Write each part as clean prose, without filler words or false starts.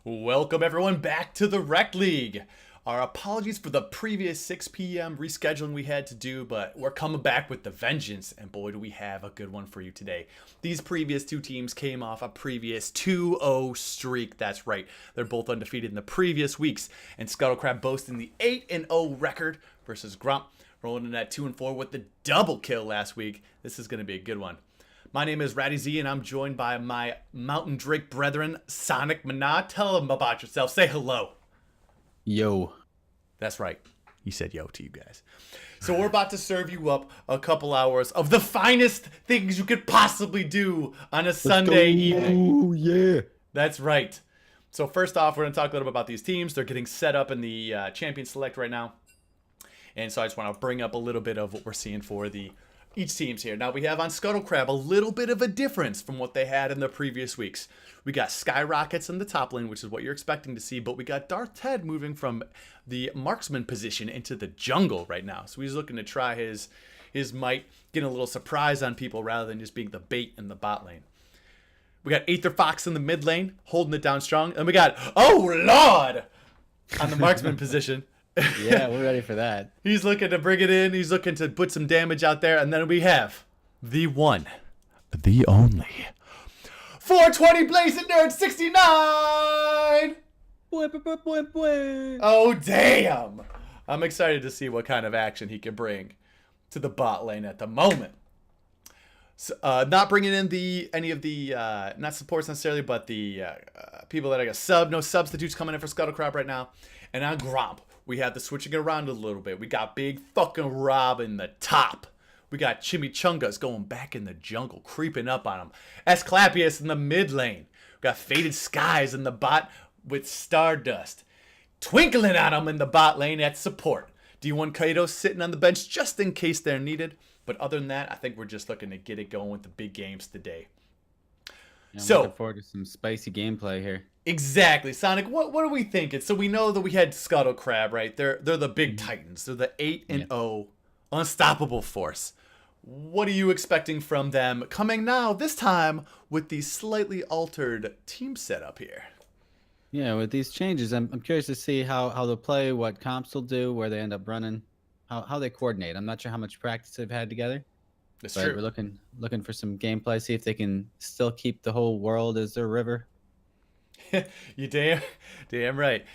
Welcome everyone back to the Rekt League. Our apologies for the previous 6 p.m. rescheduling we had to do, but we're coming back with the vengeance, and boy do we have a good one for you today. These previous two teams came off a previous 2-0 streak. That's right, they're both undefeated in the previous weeks, and Scuttle boasting the 8-0 record versus Gromp, rolling in at 2-4 with the double kill last week. This is going to be a good one. My name is Ratty Z, and I'm joined by my Mountain Drake brethren, Sonic Mana. Tell them about yourself. Say hello. Yo. That's right. He said yo to you guys. So we're about to serve you up a couple hours of the finest things you could possibly do on a Sunday evening. Oh, yeah. That's right. So first off, we're going to talk a little bit about these teams. They're getting set up in the Champion Select right now. And so I just want to bring up a little bit of what we're seeing for each team's here. Now we have on Scuttle a little bit of a difference from what they had in the previous weeks. We got Skyrockets in the top lane, which is what you're expecting to see, but we got Darth Ted moving from the marksman position into the jungle right now. So he's looking to try his might, getting a little surprise on people rather than just being the bait in the bot lane. We got Aether Fox in the mid lane, holding it down strong. And we got, oh Lord, on the marksman position. Yeah, we're ready for that. He's looking to bring it in. He's looking to put some damage out there. And then we have the one, the only, 420 Blazing Nerd 69. Oh, damn. I'm excited to see what kind of action he can bring to the bot lane at the moment. So, not bringing in any of the, not supports necessarily, but the people that I got no substitutes coming in for Scuttle right now. And on Gromp, we have the switching it around a little bit. We got Big fucking Rob in the top. We got Chimichangas going back in the jungle, creeping up on him. Asclepius in the mid lane. We got Faded Skies in the bot with Stardust. Twinkling on him in the bot lane at support. D1 Kaito sitting on the bench just in case they're needed. But other than that, I think we're just looking to get it going with the big games today. Yeah, I'm looking forward to some spicy gameplay here. Exactly, Sonic. What are we thinking? So we know that we had Scuttle right? They're the big titans. They're the 8-0 unstoppable force. What are you expecting from them coming now? This time with the slightly altered team setup here. Yeah, with these changes, I'm curious to see how they'll play, what comps they'll do, where they end up running, how they coordinate. I'm not sure how much practice they've had together. That's but true. We're looking for some gameplay, see if they can still keep the whole world as their river. You damn right.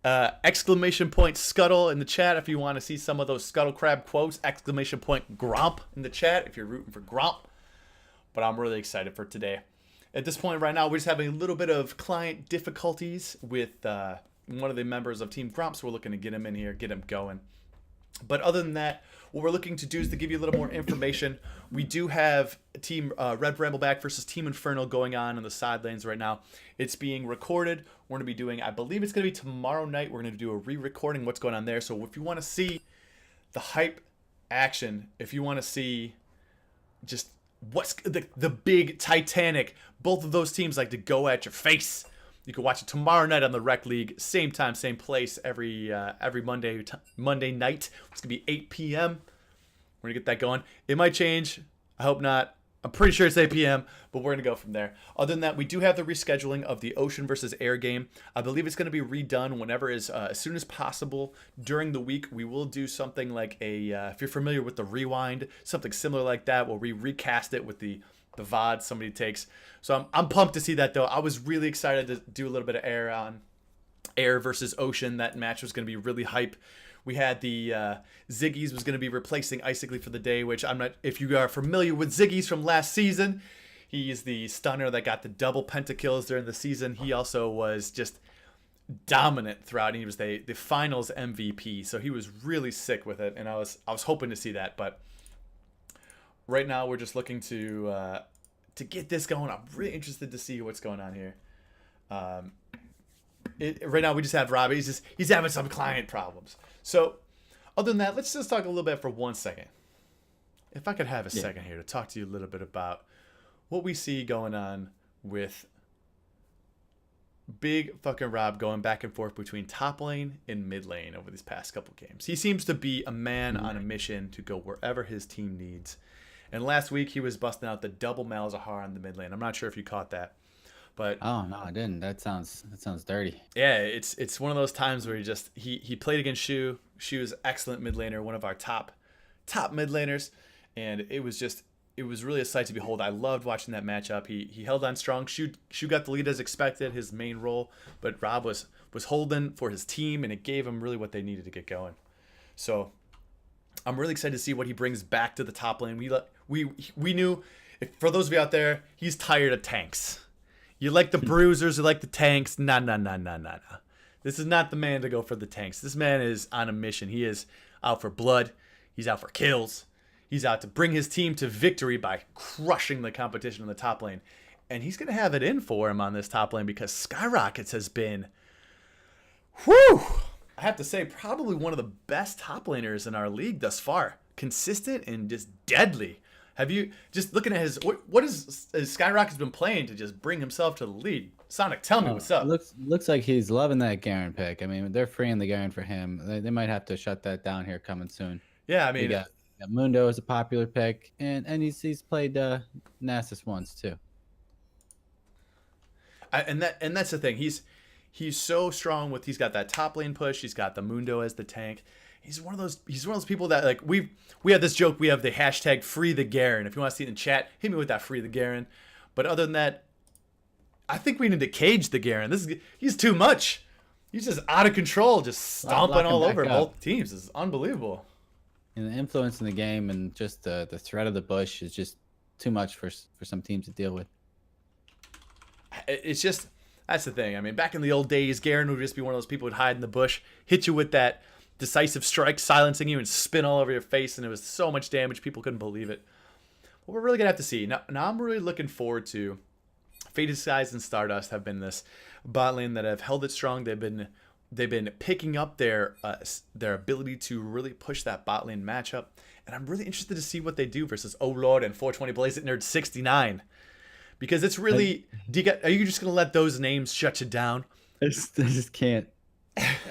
Exclamation point Scuttle in the chat if you want to see some of those Scuttle quotes. Exclamation point Gromp in the chat if you're rooting for Gromp. But I'm really excited for today. At this point right now, we're just having a little bit of client difficulties with one of the members of Team Gromp, so we're looking to get him in here, get him going. But other than that, what we're looking to do is to give you a little more information. We do have Team Red Brambleback versus Team Infernal going on in the side lanes right now. It's being recorded. We're going to be doing, I believe it's going to be tomorrow night. We're going to do a re-recording what's going on there. So if you want to see the hype action, if you want to see just what's the big Titanic, both of those teams like to go at your face. You can watch it tomorrow night on the Rekt League, same time, same place, every Monday night. It's gonna be 8 p.m. We're gonna get that going. It might change. I hope not. I'm pretty sure it's 8 p.m., but we're gonna go from there. Other than that, we do have the rescheduling of the Ocean versus Air game. I believe it's gonna be redone whenever as soon as possible during the week. We will do something like if you're familiar with the Rewind, something similar like that, where we recast it with the VOD somebody takes. So I'm pumped to see that, though. I was really excited to do a little bit of Air versus Ocean. That match was going to be really hype. We had the Ziggy's was going to be replacing Icically for the day, which I'm not, if you are familiar with Ziggy's from last season, he is the stunner that got the double pentakills during the season. He also was just dominant throughout. He was the finals MVP, so he was really sick with it, and I was hoping to see that, but right now we're just looking to get this going. I'm really interested to see what's going on here. Right now we just have Robbie. He's having some client problems. So other than that, let's just talk a little bit for 1 second. If I could have a second here to talk to you a little bit about what we see going on with Big fucking Rob going back and forth between top lane and mid lane over these past couple games. He seems to be a man on a mission to go wherever his team needs. And last week he was busting out the double Malzahar on the mid lane. I'm not sure if you caught that. But Oh no, I didn't. That sounds dirty. yeah, it's one of those times where he played against Shu. Shu is excellent mid laner, one of our top mid laners, and it was really a sight to behold. I loved watching that matchup. He held on strong. Shu got the lead as expected, his main role, but Rob was holding for his team, and it gave him really what they needed to get going. So I'm really excited to see what he brings back to the top lane. We knew, for those of you out there, he's tired of tanks. You like the bruisers, you like the tanks. Nah. This is not the man to go for the tanks. This man is on a mission. He is out for blood. He's out for kills. He's out to bring his team to victory by crushing the competition in the top lane. And he's going to have it in for him on this top lane because Skyrockets has been, whew, I have to say, probably one of the best top laners in our league thus far. Consistent and just deadly. Have you, just looking at his, what is Skyrocket's been playing to just bring himself to the lead? Sonic, tell me what's up. Looks like he's loving that Garen pick. I mean, they're freeing the Garen for him. They might have to shut that down here coming soon. Yeah, I mean, got Mundo is a popular pick, and he's played Nasus once too. And that's the thing. He's so strong with, he's got that top lane push. He's got the Mundo as the tank. He's one of those people that, like, we have this joke. We have the hashtag free the Garen. If you want to see it in chat, hit me with that free the Garen. But other than that, I think we need to cage the Garen. He's too much. He's just out of control, just stomping all over both teams. It's unbelievable. And the influence in the game and just the threat of the bush is just too much for some teams to deal with. It's just, that's the thing. I mean, back in the old days, Garen would just be one of those people who'd hide in the bush, hit you with that decisive strike, silencing you, and spin all over your face, and it was so much damage, people couldn't believe it. But we're really going to have to see. Now I'm really looking forward to, Faded Skies and Stardust have been this bot lane that have held it strong. They've been picking up their ability to really push that bot lane matchup, and I'm really interested to see what they do versus Oh Lord and 420 Blaze It Nerd 69, because it's really, are you just gonna let those names shut you down? I just can't.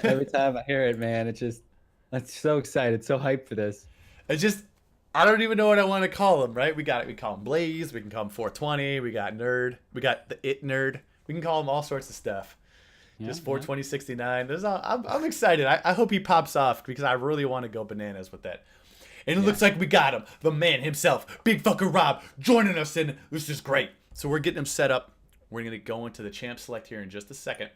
Every time I hear it, man, I'm so excited, so hyped for this. I don't even know what I want to call them. Right? We call him Blaze. We can call him 420. We got Nerd. We got the It Nerd. We can call him all sorts of stuff. Just 420 69. I'm excited. I hope he pops off because I really want to go bananas with that. And it looks like we got him, the man himself, Big Fucker Rob, joining us, and this is great. So we're getting him set up. We're gonna go into the champ select here in just a second,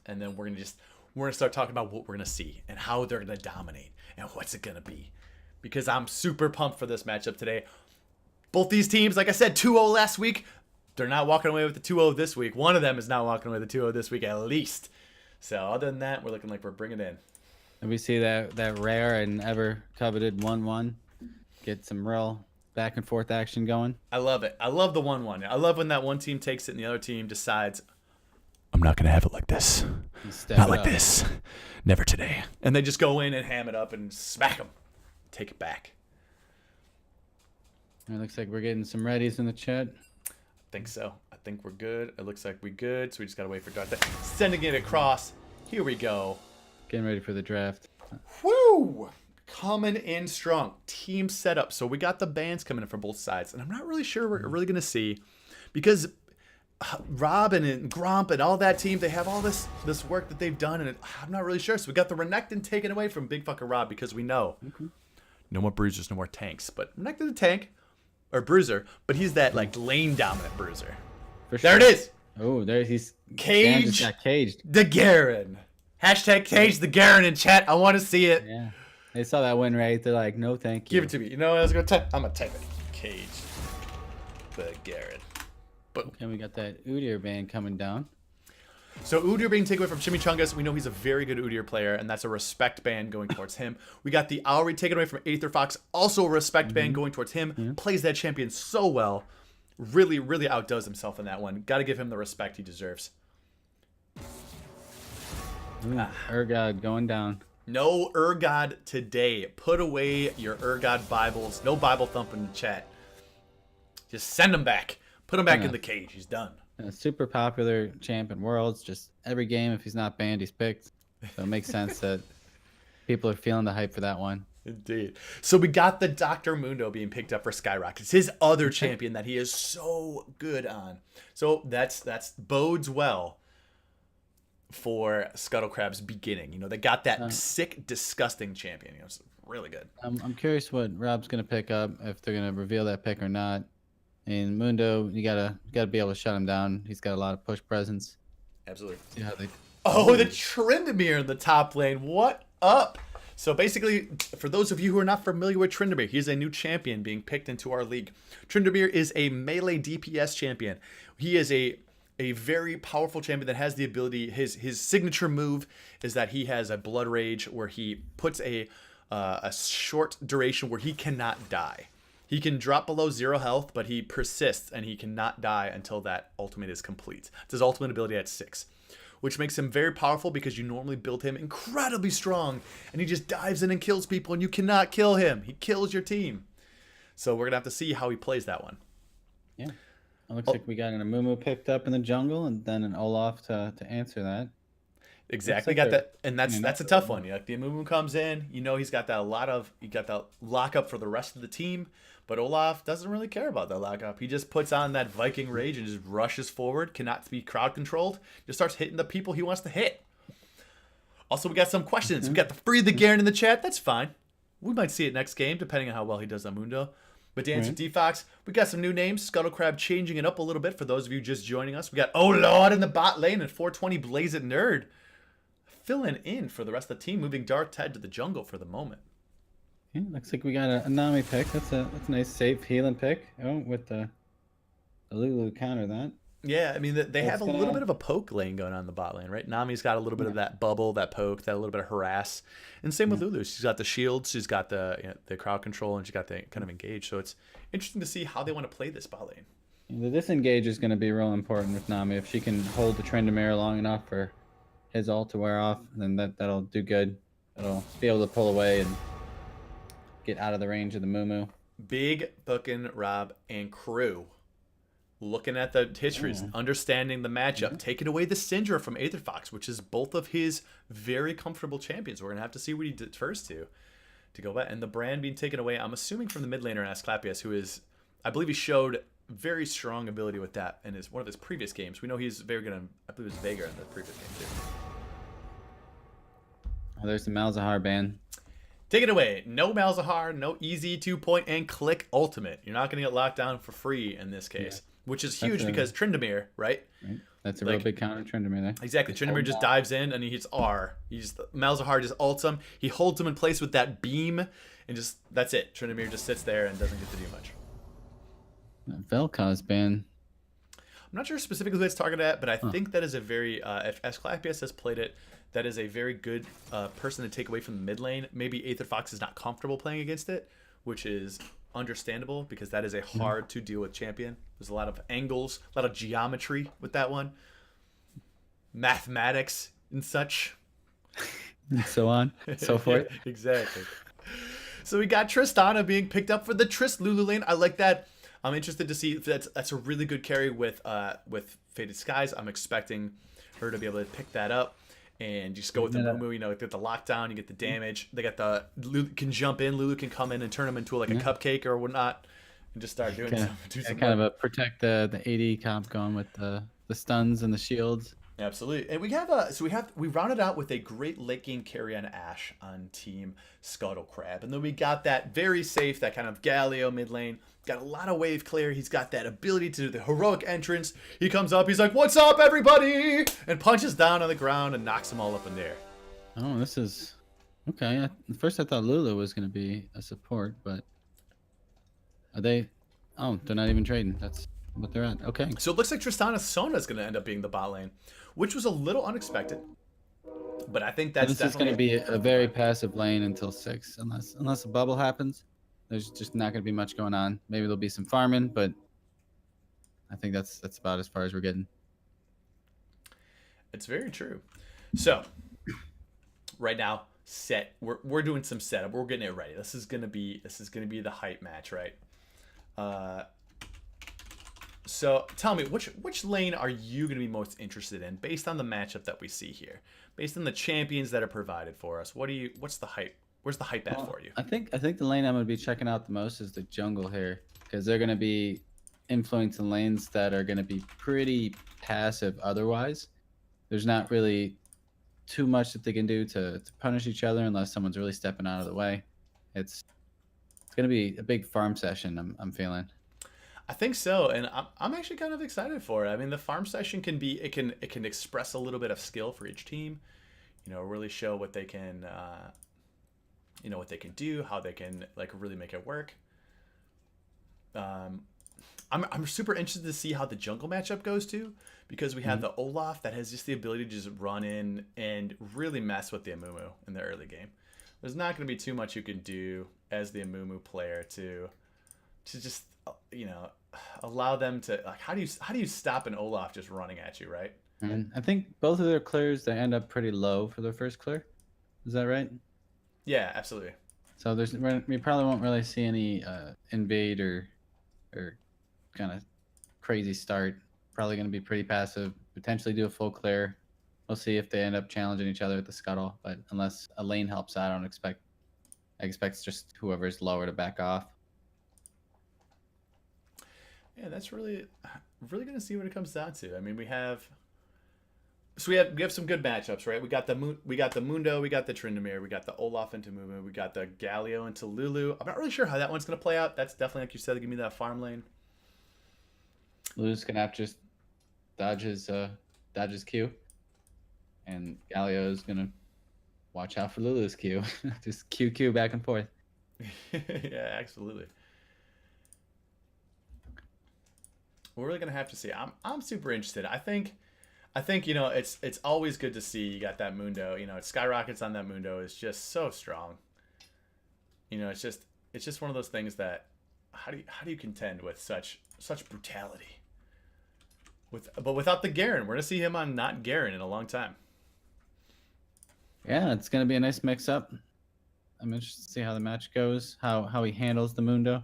and then we're gonna start talking about what we're gonna see and how they're gonna dominate and what's it gonna be. Because I'm super pumped for this matchup today. Both these teams, like I said, 2-0 last week. They're not walking away with the 2-0 this week. One of them is not walking away with the 2-0 this week at least. So other than that, we're looking like we're bringing it in. And we see that rare and ever coveted 1-1. Get some real back and forth action going. I love it. I love the 1-1. I love when that one team takes it and the other team decides, I'm not going to have it like this. Not like this. Never today. And they just go in and ham it up and smack them. Take it back. It looks like we're getting some readies in the chat. I think so. I think we're good. It looks like we're good. So we just got to wait for Darth. Sending it across. Here we go. Getting ready for the draft. Woo! Coming in strong. Team setup. So we got the bans coming in from both sides. And I'm not really sure we're really going to see, because Rob and Gromp and all that team, they have all this work that they've done. And I'm not really sure. So we got the Renekton taken away from Big Fucker Rob because we know. No more bruisers, no more tanks. But Renekton's a tank. Or bruiser, but he's that like lane dominant bruiser. For sure. There it is. Oh, there he's caged. Caged. The Garen. Hashtag cage the Garen in chat. I want to see it. Yeah. They saw that win rate. They're like, no, thank you. Give it to me. You know what I was gonna type? I'm gonna type it. Cage the Garen. Boom. And we got that Udyr ban coming down. So Udyr being taken away from Chimichangas, we know he's a very good Udyr player, and that's a respect ban going towards him. We got the Auri taken away from Aether Fox, also a respect ban going towards him. Plays that champion so well. Really, really outdoes himself in that one. Got to give him the respect he deserves. Urgod going down. No Urgod today. Put away your Urgod Bibles. No Bible thump in the chat. Just send him back. Put him back in the cage. He's done. Super popular champ in Worlds. Just every game, if he's not banned, he's picked. So it makes sense that people are feeling the hype for that one. Indeed. So we got the Dr. Mundo being picked up for Skyrocket. It's his other champion that he is so good on. So that's bodes well for Scuttle Crab's beginning. You know, they got that sick, disgusting champion. You know, it's really good. I'm curious what Rob's gonna pick up, if they're gonna reveal that pick or not. And Mundo, you gotta be able to shut him down. He's got a lot of push presence. Absolutely. See how they. Oh, the Tryndamere in the top lane. What up? So basically, for those of you who are not familiar with Tryndamere, he's a new champion being picked into our league. Tryndamere is a melee DPS champion. He is a very powerful champion that has the ability. His signature move is that he has a Blood Rage where he puts a short duration where he cannot die. He can drop below 0 health, but he persists and he cannot die until that ultimate is complete. It's his ultimate ability at 6. Which makes him very powerful because you normally build him incredibly strong and he just dives in and kills people and you cannot kill him. He kills your team. So we're going to have to see how he plays that one. Yeah. It looks like we got an Amumu picked up in the jungle and then an Olaf to answer that. Exactly. Got that, and that's a tough one. Like the Amumu comes in, you know he's got that lockup for the rest of the team, but Olaf doesn't really care about that lockup. He just puts on that Viking rage and just rushes forward, cannot be crowd controlled, just starts hitting the people he wants to hit. Also, we got some questions. We got the Free the Garen in the chat. That's fine. We might see it next game, depending on how well he does on Mundo. But to answer D-Fox, we got some new names. Scuttle Crab changing it up a little bit for those of you just joining us. We got Oh Lord in the bot lane and 420 Blaze It Nerd filling in for the rest of the team, moving Dark Ted to the jungle for the moment. Yeah, looks like we got a Nami pick. That's a nice safe healing pick. Oh, with the Lulu counter that. Yeah, I mean, they have a little bit of a poke lane going on in the bot lane, right? Nami's got a little bit of that bubble, that poke, that a little bit of harass. And same with Lulu. She's got the shield, she's got the crowd control, and she's got the kind of engage. So it's interesting to see how they want to play this bot lane. The disengage is going to be real important with Nami. If she can hold the Tryndamere long enough for his ult to wear off, then that'll do good. It'll be able to pull away and get out of the range of the Mumu. Big booking Rob and crew. Looking at the histories, understanding the matchup, taking away the Syndra from Aetherfox, which is both of his very comfortable champions. We're going to have to see what he did first to go back. And the brand being taken away, I'm assuming from the mid laner, Asclepius, who is, I believe he showed very strong ability with that in one of his previous games. We know he's very good on, I believe it was Veigar in the previous game too. Oh, there's the Malzahar ban. Take it away. No Malzahar, no easy 2-point-and-click ultimate. You're not going to get locked down for free in this case, which is huge because Tryndamere, right? That's a real big counter Tryndamere there. Exactly. Tryndamere just dives in and he hits R. Malzahar just ults him. He holds him in place with that beam and just, that's it. Tryndamere just sits there and doesn't get to do much. Vel'Koz ban. I'm not sure specifically who it's targeted at, but I think that is a very, if Asclepius has played it, that is a very good person to take away from the mid lane. Maybe Aetherfox is not comfortable playing against it, which is understandable because that is a hard to deal with champion. There's a lot of angles, a lot of geometry with that one. Mathematics and such. And so on, so forth. Exactly. So we got Tristana being picked up for the Trist Lulu lane. I like that. I'm interested to see if that's a really good carry with Faded Skies. I'm expecting her to be able to pick that up and just go with the Mumu. You know, get the lockdown, you get the damage. They got the Lulu can jump in. Lulu can come in and turn him into like a cupcake or whatnot, and just start doing some kind of a protect the AD comp going with the stuns and the shields. Absolutely. And we rounded out with a great late game carry on Ashe on Team Scuttle Crab. And then we got that very safe, that kind of Galio mid lane. Got a lot of wave clear. He's got that ability to do the heroic entrance. He comes up, he's like, "What's up, everybody?" And punches down on the ground and knocks them all up in there. Oh, this is okay. At first I thought Lulu was going to be a support, but are they? Oh, they're not even trading. That's what they're at. Okay. So it looks like Tristana Sona is going to end up being the bot lane, which was a little unexpected. But I think that's this is going to be a very passive lane until 6, unless a bubble happens. There's just not going to be much going on. Maybe there'll be some farming, but I think that's about as far as we're getting. It's very true. So right now, we're doing some setup. We're getting it ready. This is gonna be the hype match, right? So tell me, which lane are you gonna be most interested in based on the matchup that we see here, based on the champions that are provided for us? What's the hype Where's the hype at Well, for you? I think the lane I'm gonna be checking out the most is the jungle here, because they're gonna be influencing lanes that are gonna be pretty passive otherwise. There's not really too much that they can do to punish each other unless someone's really stepping out of the way. It's gonna be a big farm session. I'm feeling. I think so, and I'm actually kind of excited for it. I mean, the farm session can be it can express a little bit of skill for each team. You know, really show what they can what they can do, how they can like really make it work. I'm super interested to see how the jungle matchup goes too, because we have the Olaf that has just the ability to just run in and really mess with the Amumu in the early game. There's not going to be too much you can do as the Amumu player to just allow them to like how do you stop an Olaf just running at you, right? And I think both of their clears they end up pretty low for their first clear. Is that right? Yeah, absolutely. So we probably won't really see any invade or kind of crazy start. Probably going to be pretty passive. Potentially do a full clear. We'll see if they end up challenging each other with the Scuttle. But unless a lane helps out, I expect just whoever's lower to back off. Yeah, that's really going to see what it comes down to. I mean, we have some good matchups, right? We got the Mundo, we got the Tryndamere, we got the Olaf into Mumu, we got the Galio into Lulu. I'm not really sure how that one's going to play out. That's definitely, like you said, give me that farm lane. Lulu's gonna have to just dodge his Q, and Galio's gonna watch out for Lulu's Q. Just Q back and forth. Yeah, absolutely. We're really gonna have to see. I'm super interested. I think it's always good to see you got that Mundo. It skyrockets on that Mundo is just so strong. It's just one of those things that how do you contend with such brutality? But without the Garen, we're gonna see him on not Garen in a long time. Yeah, it's gonna be a nice mix up. I'm interested to see how the match goes, how he handles the Mundo.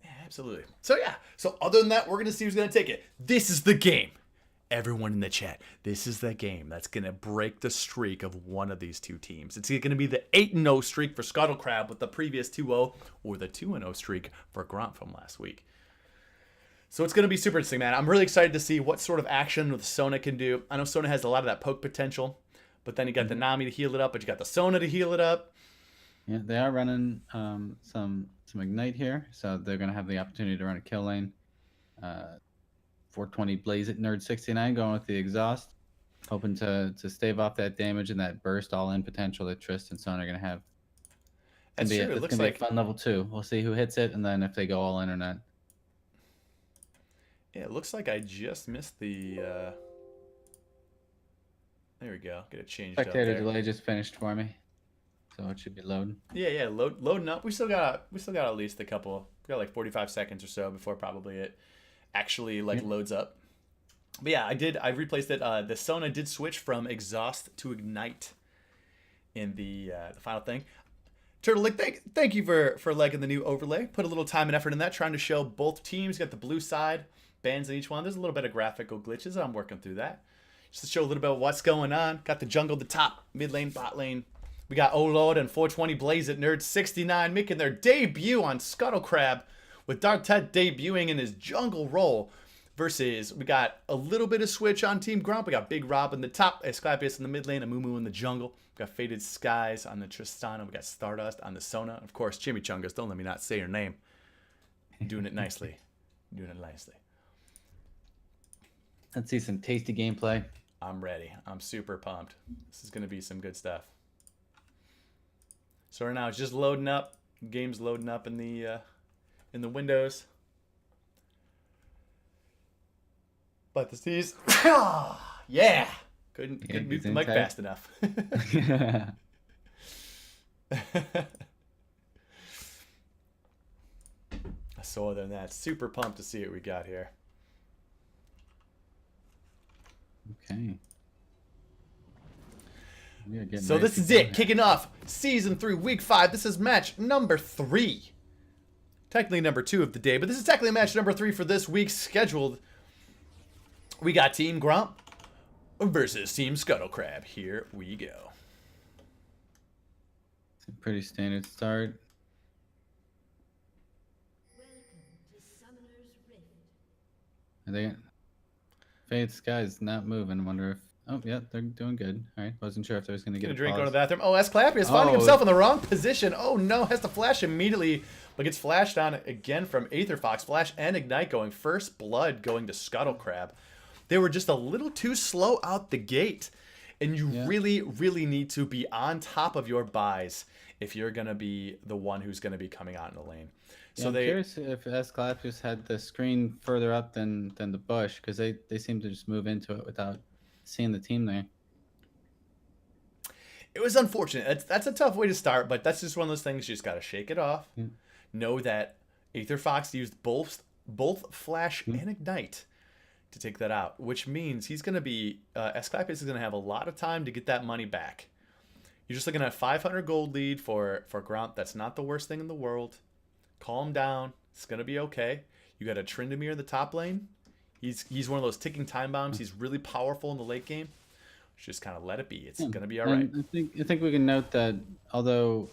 Yeah, absolutely. So other than that, we're gonna see who's gonna take it. This is the game. Everyone in the chat, this is the game that's going to break the streak of one of these two teams. It's going to be the 8-0 streak for Scuttle Crab with the previous 2-0, or the 2-0 streak for Gromp from last week. So it's going to be super interesting, man. I'm really excited to see what sort of action the Sona can do. I know Sona has a lot of that poke potential, but then you got the Nami to heal it up, but you got the Sona to heal it up. Yeah, they are running some Ignite here, so they're going to have the opportunity to run a kill lane. 420 Blaze at Nerd 69 going with the exhaust, hoping to stave off that damage and that burst all in potential that Tristan and Sona are going to have. That's true. It's going to be a fun level 2. We'll see who hits it and then if they go all in or not. Yeah, it looks like I just missed the. There we go. Get it changed up Spectator there. delay just finished for me, so it should be loading. Yeah, loading up. We still got at least a couple. We got like 45 seconds or so before probably it actually loads up. But yeah, I replaced it. The Sona did switch from exhaust to ignite in the final thing. Turtle Lick, thank you for liking the new overlay. Put a little time and effort in that, trying to show both teams. Got the blue side, bands in each one. There's a little bit of graphical glitches. I'm working through that. Just to show a little bit of what's going on. Got the jungle at the top, mid lane, bot lane. We got O-Lord and 420 Blaze at Nerd 69 making their debut on Scuttle Crab, with Dark Ted debuting in his jungle role. Versus, we got a little bit of switch on Team Gromp. We got Big Rob in the top, Asclepius in the mid lane, Amumu in the jungle. We got Faded Skies on the Tristana. We got Stardust on the Sona. Of course, Chimichangas, don't let me not say your name. I'm doing it nicely. Let's see some tasty gameplay. I'm ready. I'm super pumped. This is going to be some good stuff. So right now it's just loading up. Game's loading up in the windows. But the C's, yeah, couldn't mute the mic fast enough. So other than that, super pumped to see what we got here. Okay. So this is it, kicking off Season 3, Week 5. This is match number 3. Technically number 2 of the day, but this is technically match number 3 for this week's scheduled. We got Team Gromp versus Team Scuttle Crab. Here we go. It's a pretty standard start. I think Fade Sky's not moving. I wonder if. Oh, yeah, they're doing good. All right. Wasn't sure if there was going to get Gonna a drink, pause. go to the bathroom. Oh, Clappy is finding himself in the wrong position. Oh no, has to flash immediately, but gets flashed on again from Aether Fox. Flash and Ignite going. First blood going to Scuttle Crab. They were just a little too slow out the gate. And you really, really need to be on top of your buys if you're going to be the one who's going to be coming out in the lane. Yeah, I'm curious if Asclepius had the screen further up than the bush, because they seem to just move into it without seeing the team there. It was unfortunate. That's a tough way to start, but that's just one of those things. You just got to shake it off. Yeah. Know that Aether Fox used both Flash and Ignite to take that out, which means he's going to be, Asclepius is going to have a lot of time to get that money back. You're just looking at 500 gold lead for Gromp. That's not the worst thing in the world. Calm down. It's going to be okay. You got a Tryndamere in the top lane. He's one of those ticking time bombs. He's really powerful in the late game. Just kind of let it be. It's going to be all right. I think we can note that although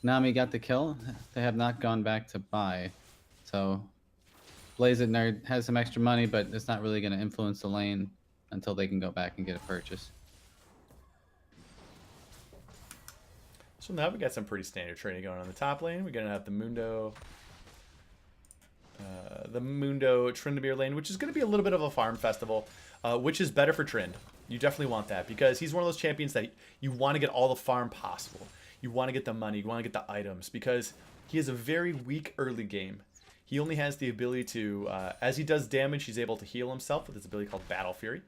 Nami got the kill, they have not gone back to buy. So Blaze It Nerd has some extra money, but it's not really going to influence the lane until they can go back and get a purchase. So now we got some pretty standard trading going on the top lane. We're going to have the Mundo Tryndamere lane, which is going to be a little bit of a farm festival, which is better for Trynd. You definitely want that because he's one of those champions that you want to get all the farm possible. You want to get the money. You want to get the items because he has a very weak early game. He only has the ability to, as he does damage, he's able to heal himself with his ability called Battle Fury.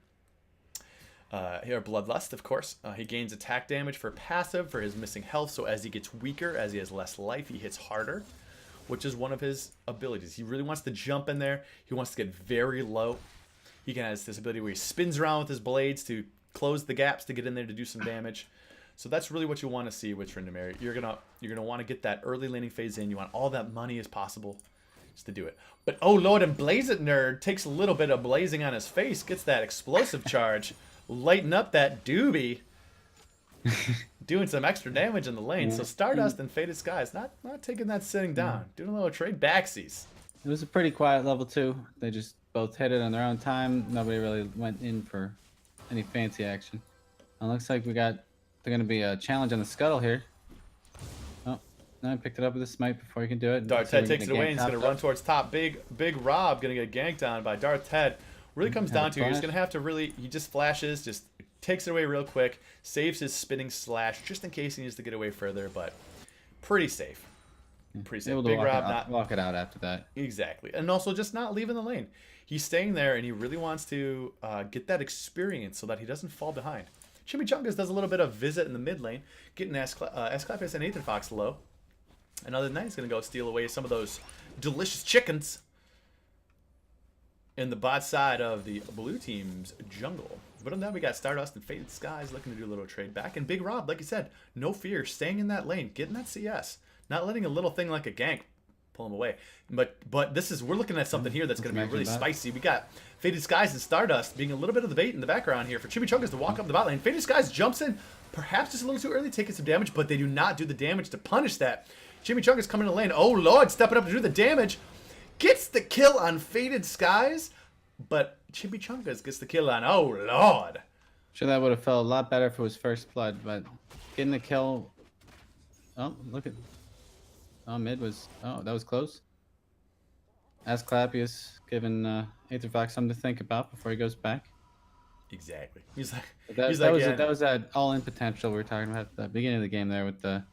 Here, Bloodlust, of course. He gains attack damage for passive for his missing health, so as he gets weaker, as he has less life, he hits harder, which is one of his abilities. He really wants to jump in there. He wants to get very low. He can have this ability where he spins around with his blades to close the gaps to get in there to do some damage. So that's really what you want to see with Tryndamere. You're gonna want to get that early laning phase in. You want all that money as possible just to do it. But oh lord, and Blaze It Nerd takes a little bit of blazing on his face, gets that explosive charge, lighten up that doobie, doing some extra damage in the lane. So Stardust and Faded Skies not taking that sitting down, doing a little trade backsies. It was a pretty quiet level 2. They just both hit it on their own time. Nobody really went in for any fancy action. It looks like they're going to be a challenge on the Scuttle here. Oh, no, I picked it up with a smite before he can do it. Darth Head takes it away and he's going to run towards top. Big Rob going to get ganked on by Darth Head. Really comes down to he's going to have to he just flashes, just takes it away real quick, saves his spinning slash just in case he needs to get away further, but pretty safe. Pretty safe. Big Rob not walk it out after that. Exactly. And also just not leaving the lane. He's staying there and he really wants to get that experience so that he doesn't fall behind. Chimichangas does a little bit of visit in the mid lane, getting Asclepius and Aether Fox low. And other than that, he's going to go steal away some of those delicious chickens in the bot side of the blue team's jungle. But on that, we got Stardust and Faded Skies looking to do a little trade back. And Big Rob, like you said, no fear, staying in that lane, getting that CS. Not letting a little thing like a gank pull him away. But we're looking at something here that's going to be really spicy. We got Faded Skies and Stardust being a little bit of the bait in the background here for Chimichangas to walk up the bot lane. Faded Skies jumps in, perhaps just a little too early, taking some damage, but they do not do the damage to punish that. Chimichangas coming in the lane. Oh, Lord, stepping up to do the damage. Gets the kill on Faded Skies, but Chimichangas gets the kill on, oh, Lord. Sure, that would have felt a lot better if it was first blood, but getting the kill. Oh, look at. Oh, mid was. Oh, that was close. Asclepius giving Aether Fox something to think about before he goes back. Exactly. He's like, that was that all-in potential we were talking about at the beginning of the game there with the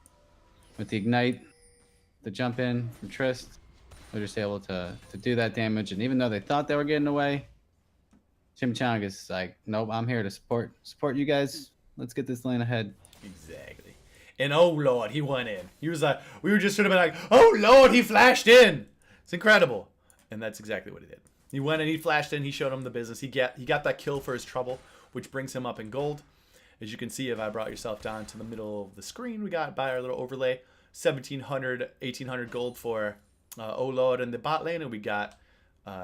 ignite, the jump in from Trist. They're just able to do that damage, and even though they thought they were getting away, Chimichangas like, nope, I'm here to support you guys. Let's get this lane ahead. Exactly. And oh lord, he went in. He was like, we were just sort of like, oh lord, he flashed in. It's incredible, and that's exactly what he did. He went and he flashed in. He showed him the business. He got that kill for his trouble, which brings him up in gold. As you can see, if I brought yourself down to the middle of the screen, we got by our little overlay, 1,700, 1,800 gold for oh lord in the bot lane, and we got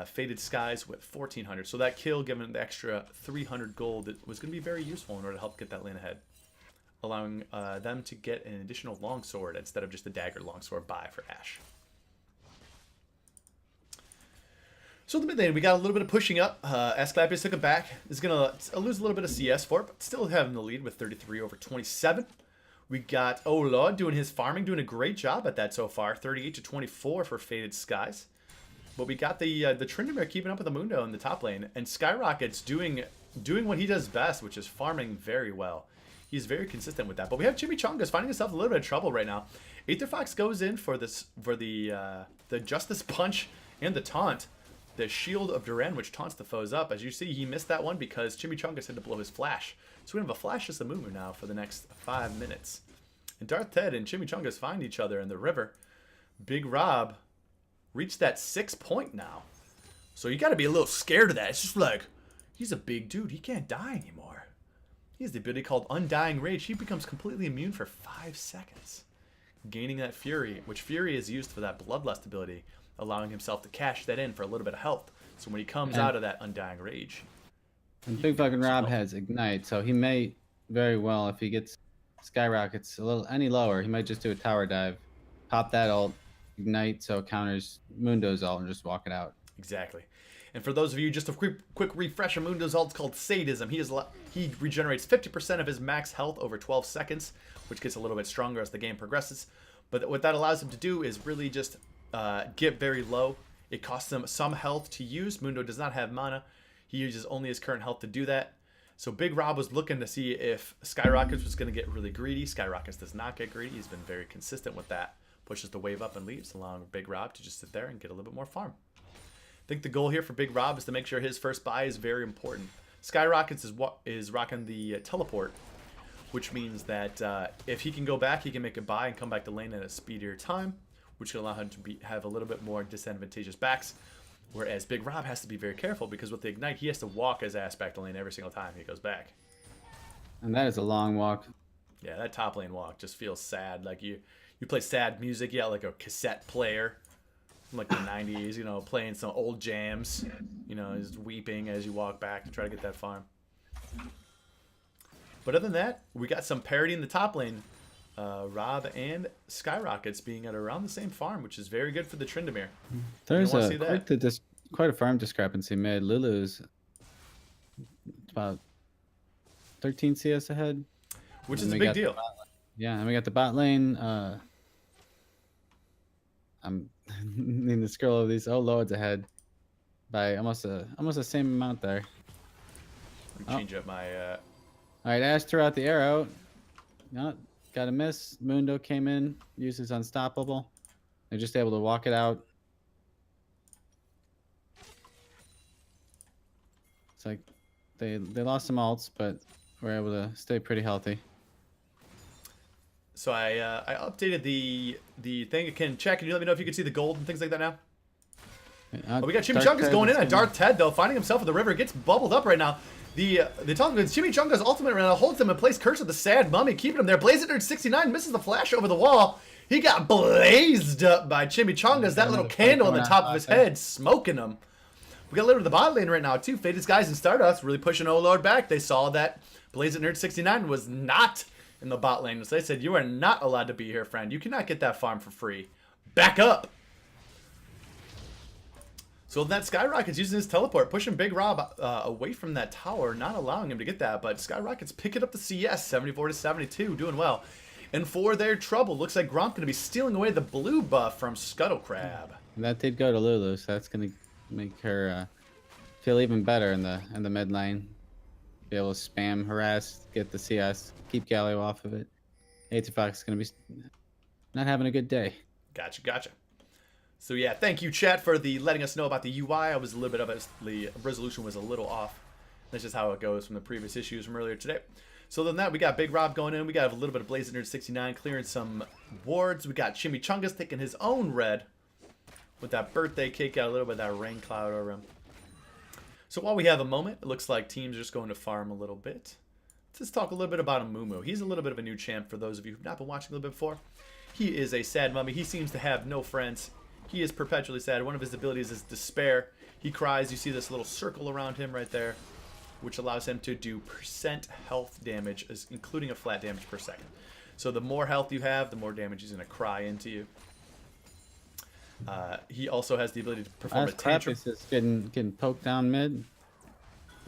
Faded Skies with 1,400. So that kill, given the extra 300 gold, it was going to be very useful in order to help get that lane ahead, allowing them to get an additional longsword instead of just a dagger longsword buy for Ashe. So the mid lane, we got a little bit of pushing up. Asclepius took it back. Is going to lose a little bit of CS for it, but still having the lead with 33 over 27. We got Olod doing his farming, doing a great job at that so far. 38 to 24 for Faded Skies. But we got the Tryndamere keeping up with the Mundo in the top lane, and Skyrocket's doing what he does best, which is farming very well. He's very consistent with that. But we have Chimichangas finding himself a little bit of trouble right now. Aetherfox goes in for the Justice Punch and the taunt, the Shield of Duran, which taunts the foes up. As you see, he missed that one because Chimichangas had to blow his flash. So we have a flash as a Mumu now for the next 5 minutes. And Darth Ted and Chimichangas find each other in the river. Big Rob reached that 6 point now. So you got to be a little scared of that. It's just like, he's a big dude. He can't die anymore. He has the ability called Undying Rage. He becomes completely immune for 5 seconds. Gaining that Fury, which Fury is used for that Bloodlust ability, allowing himself to cash that in for a little bit of health. So when he comes out of that Undying Rage. And Big fucking Rob has Ignite, so he may very well, if he gets Skyrockets a little any lower, he might just do a tower dive, pop that ult, Ignite, so it counters Mundo's ult, and just walk it out. Exactly. And for those of you, just a quick refresher, Mundo's ult is called Sadism. He regenerates 50% of his max health over 12 seconds, which gets a little bit stronger as the game progresses. But what that allows him to do is really just get very low. It costs him some health to use. Mundo does not have mana. He uses only his current health to do that. So Big Rob was looking to see if Skyrockets was going to get really greedy. Skyrockets does not get greedy. He's been very consistent with that. Pushes the wave up and leaves, allowing Big Rob to just sit there and get a little bit more farm. I think the goal here for Big Rob is to make sure his first buy is very important. Skyrockets is rocking the teleport, which means that if he can go back, he can make a buy and come back to lane at a speedier time, which can allow him to have a little bit more disadvantageous backs. Whereas Big Rob has to be very careful because with the Ignite, he has to walk his ass back to lane every single time he goes back. And that is a long walk. Yeah, that top lane walk just feels sad. Like you play sad music, yeah, like a cassette player from like the 90s, you know, playing some old jams, you know, just weeping as you walk back to try to get that farm. But other than that, we got some parity in the top lane. Rob and Skyrockets being at around the same farm, which is very good for the Tryndamere. There's quite a farm discrepancy made. Lulu's about 13 CS ahead. Which is a big deal. Yeah, and we got the bot lane. I'm needing to scroll over these. Oh, loads ahead by almost the same amount there. Change up my. All right, Ashe threw out the arrow. No, got a miss. Mundo came in, uses Unstoppable. They're just able to walk it out. It's like they lost some ults, but were able to stay pretty healthy. So I updated the thing. Can check. Can you let me know if you can see the gold and things like that now? We got Chimichangas going in at Darth Ted though, finding himself in the river. Gets bubbled up right now. The Chimichanga's ultimate right now holds him in place. Curse of the Sad Mummy, keeping him there. Blazer 69 misses the flash over the wall. He got blazed up by Chimichangas. That little candle on the top of his head, smoking him. We got a little of the bot lane right now too. Faded Skies and Stardust really pushing Lord back. They saw that Blazer 69 was not in the bot lane. So they said, you are not allowed to be here, friend. You cannot get that farm for free. Back up. So that Skyrocket's using his teleport, pushing Big Rob away from that tower, not allowing him to get that. But Skyrocket's picking up the CS, 74 to 72, doing well. And for their trouble, looks like Gromp going to be stealing away the blue buff from Scuttle Crab. That did go to Lulu, so that's going to make her feel even better in the mid lane. Be able to spam, harass, get the CS, keep Galio off of it. Aetherfox is going to be not having a good day. Gotcha. So yeah, thank you, chat, for letting us know about the UI. I was a little bit of the resolution was a little off. That's just how it goes from the previous issues from earlier today. So other than that, we got Big Rob going in. We got a little bit of Blazer Nerd 69 clearing some wards. We got Chimichangas taking his own red with that birthday cake, got a little bit of that rain cloud over him. So while we have a moment, it looks like teams are just going to farm a little bit. Let's talk a little bit about Amumu. He's a little bit of a new champ for those of you who've not been watching a little bit before. He is a sad mummy. He seems to have no friends. He is perpetually sad. One of his abilities is Despair. He cries. You see this little circle around him right there, which allows him to do percent health damage, including a flat damage per second. So the more health you have, the more damage he's going to cry into you. He also has the ability to perform a tantrum. Asclepius is getting poked down mid.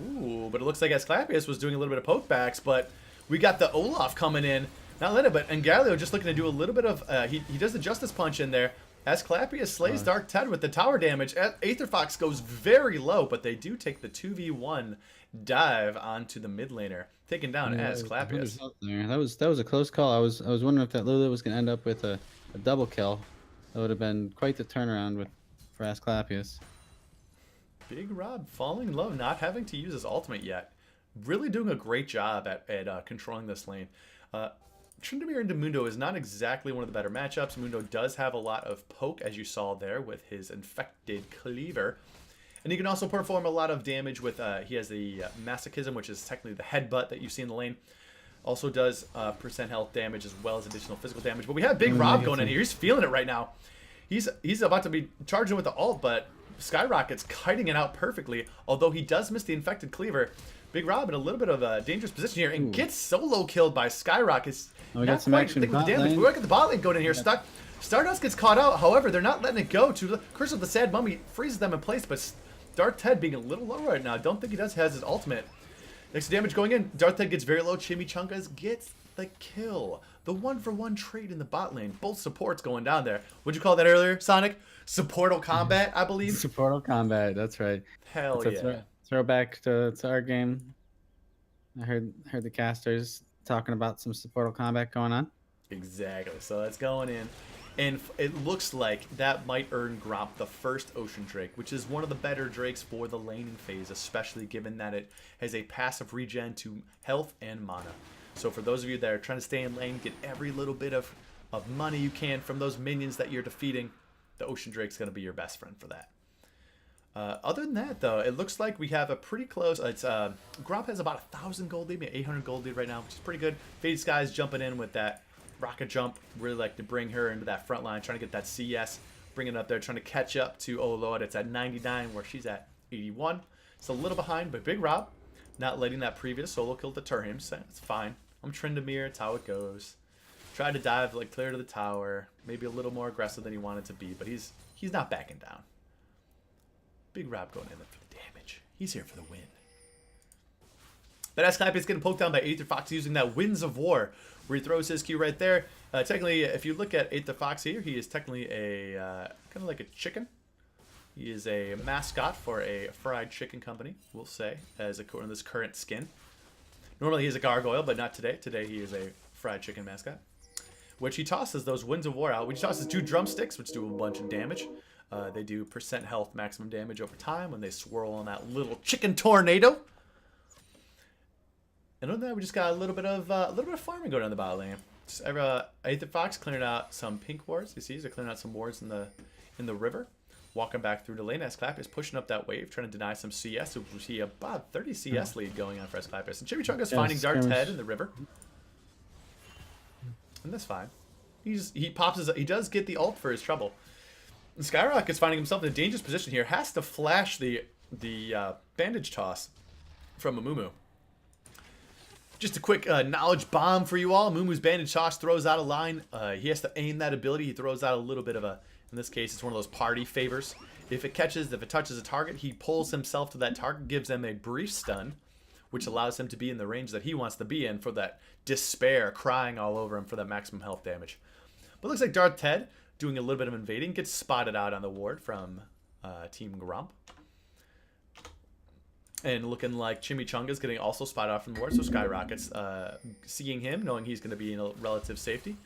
Ooh, but it looks like Asclepius was doing a little bit of pokebacks, but we got the Olaf coming in. Not Lena, but Angalio just looking to do a little bit of... he does the Justice Punch in there. Asclepius slays Dark Ted with the tower damage. Aether Fox goes very low, but they do take the 2v1 dive onto the mid laner, taking down Asclepius. That was a close call. I was wondering if that Lulu was going to end up with a double kill. That would have been quite the turnaround for Asclepius. Big Rob falling low, not having to use his ultimate yet. Really doing a great job at controlling this lane. Tryndamere into Mundo is not exactly one of the better matchups. Mundo does have a lot of poke, as you saw there, with his infected cleaver. And he can also perform a lot of damage with, he has the masochism, which is technically the headbutt that you see in the lane. Also does percent health damage as well as additional physical damage. But we have Big Rob going in here. He's feeling it right now. He's about to be charging with the ult, but Skyrocket's kiting it out perfectly. Although he does miss the infected cleaver. Big Rob in a little bit of a dangerous position here and gets solo killed by Skyrocket. We got some action in bot lane. We look at the bot lane going in here. Stardust gets caught out. However, they're not letting it go. To the Curse of the Sad Mummy freezes them in place, but Dark Ted being a little low right now. I don't think he has his ultimate. Next damage going in. Dark Ted gets very low. Chimichangas gets the kill. The 1-for-1 trade in the bot lane. Both supports going down there. What'd you call that earlier, Sonic? Supportal combat, I believe. Supportal combat. That's right. Hell yeah. Throwback to our game. I heard the casters talking about some supportal combat going on. Exactly. So that's going in. And it looks like that might earn Gromp the first Ocean Drake, which is one of the better Drakes for the laning phase, especially given that it has a passive regen to health and mana. So for those of you that are trying to stay in lane, get every little bit of money you can from those minions that you're defeating, the Ocean Drake's going to be your best friend for that. Other than that, though, it looks like we have a pretty close... Gromp has about 1,000 gold lead, maybe 800 gold lead right now, which is pretty good. Fade Sky's jumping in with that rocket jump. Really like to bring her into that front line, trying to get that CS, bring it up there, trying to catch up to Lord. It's at 99, where she's at 81. It's a little behind, but Big Rob not letting that previous solo kill deter him, so it's fine. I'm Tryndamere, it's how it goes. Tried to dive like clear to the tower, maybe a little more aggressive than he wanted to be, but he's not backing down. Big Rob going in there for the damage. He's here for the win. But Asclepius getting poked down by Aether Fox using that Winds of War, where he throws his Q right there. Technically, if you look at Aether Fox here, he is technically a kind of like a chicken. He is a mascot for a fried chicken company, we'll say, as according to this current skin. Normally he's a gargoyle, but not today. Today he is a fried chicken mascot, which he tosses those Winds of War out. Which tosses 2 drumsticks, which do a bunch of damage. They do percent health maximum damage over time when they swirl on that little chicken tornado. And other than that, we just got a little bit of farming going on in the bot lane. Aether Fox clearing out some pink wards. You see, they're clearing out some wards in the river. Walking back through the lane. Asclepius pushing up that wave, trying to deny some CS. So we see about 30 CS lead going on for Asclepius. And Chimichanga's finding Dark Ted in the river. And that's fine. He does get the ult for his trouble. And Skyrock is finding himself in a dangerous position here. Has to flash the bandage toss from Amumu. Just a quick knowledge bomb for you all. Amumu's bandage toss throws out a line. He has to aim that ability. He throws out a little bit of a... In this case, it's one of those party favors. If it touches a target, he pulls himself to that target, gives them a brief stun, which allows him to be in the range that he wants to be in for that despair crying all over him for that maximum health damage. But it looks like Dark Ted, doing a little bit of invading, gets spotted out on the ward from Team Gromp. And looking like Chimichanga's getting also spotted out from the ward, so Skyrocket's seeing him, knowing he's going to be in a relative safety.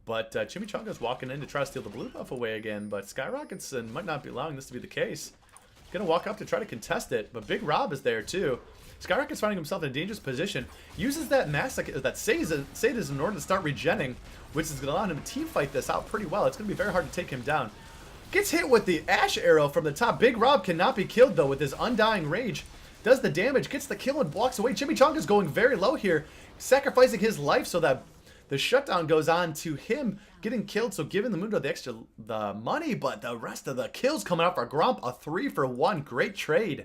But Chimichanga's walking in to try to steal the blue buff away again, but Skyrockets might not be allowing this to be the case. Gonna walk up to try to contest it, but Big Rob is there too. Skyrocket's finding himself in a dangerous position. Uses that sadism in order to start regenning, which is gonna allow him to team fight this out pretty well. It's gonna be very hard to take him down. Gets hit with the Ash Arrow from the top. Big Rob cannot be killed though with his Undying Rage. Does the damage, gets the kill and walks away. Chimichanga's going very low here, sacrificing his life so that The shutdown goes on to him getting killed, so giving the Mundo the money, but the rest of the kills coming out for Gromp. A 3-for-1. Great trade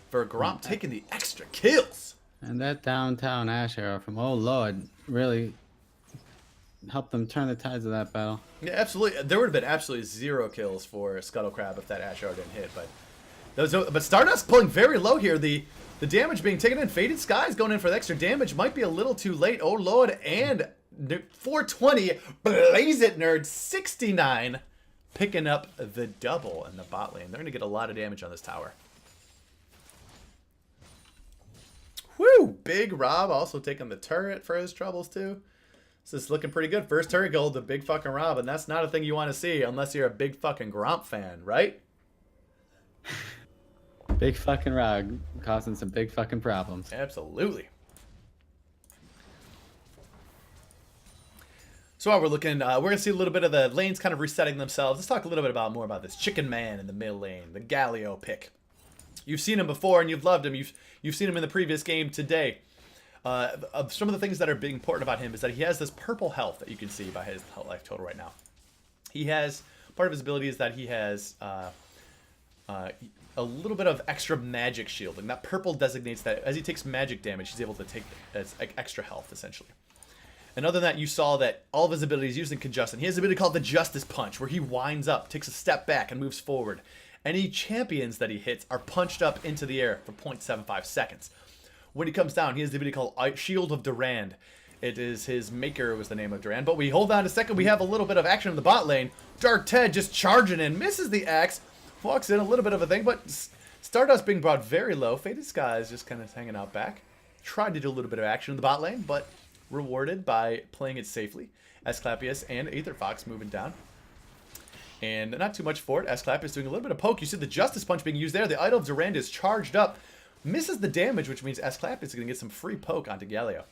for Gromp, taking the extra kills. And that downtown Ash arrow from Oh Lord really helped them turn the tides of that battle. Yeah, absolutely. There would have been absolutely 0 kills for Scuttle Crab if that Ash arrow didn't hit, but Stardust pulling very low here. The damage being taken in. Faded Skies going in for the extra damage. Might be a little too late. Oh Lord, and 420. Blaze it, nerd. 69. Picking up the double in the bot lane. They're going to get a lot of damage on this tower. Whew! Big Rob also taking the turret for his troubles too. This is looking pretty good. First turret gold to Big fucking Rob, and that's not a thing you want to see unless you're a big fucking Gromp fan, right? Big fucking Rob causing some big fucking problems. Absolutely. So while we're looking, we're going to see a little bit of the lanes kind of resetting themselves. Let's talk a little bit more about this Chicken Man in the middle lane, the Galio pick. You've seen him before and you've loved him. You've seen him in the previous game today. Some of the things that are big important about him is that he has this purple health that you can see by his life total right now. He has, part of his ability is that he has a little bit of extra magic shielding. That purple designates that as he takes magic damage, he's able to take as extra health, essentially. And other than that, you saw that all of his abilities used in conjunction. He has an ability called the Justice Punch, where he winds up, takes a step back, and moves forward. Any champions that he hits are punched up into the air for 0.75 seconds. When he comes down, he has the ability called Shield of Durand. It is his maker was the name of Durand. But we hold on a second. We have a little bit of action in the bot lane. Dark Ted just charging in, misses the axe, walks in, a little bit of a thing, but Stardust being brought very low. Faded Skies just kind of hanging out back. Tried to do a little bit of action in the bot lane, but rewarded by playing it safely. Asclepius and Aether Fox moving down. And not too much for it. Asclepius doing a little bit of poke. You see the Justice Punch being used there. The Idol of Durand is charged up. Misses the damage, which means Asclepius is going to get some free poke onto Galio.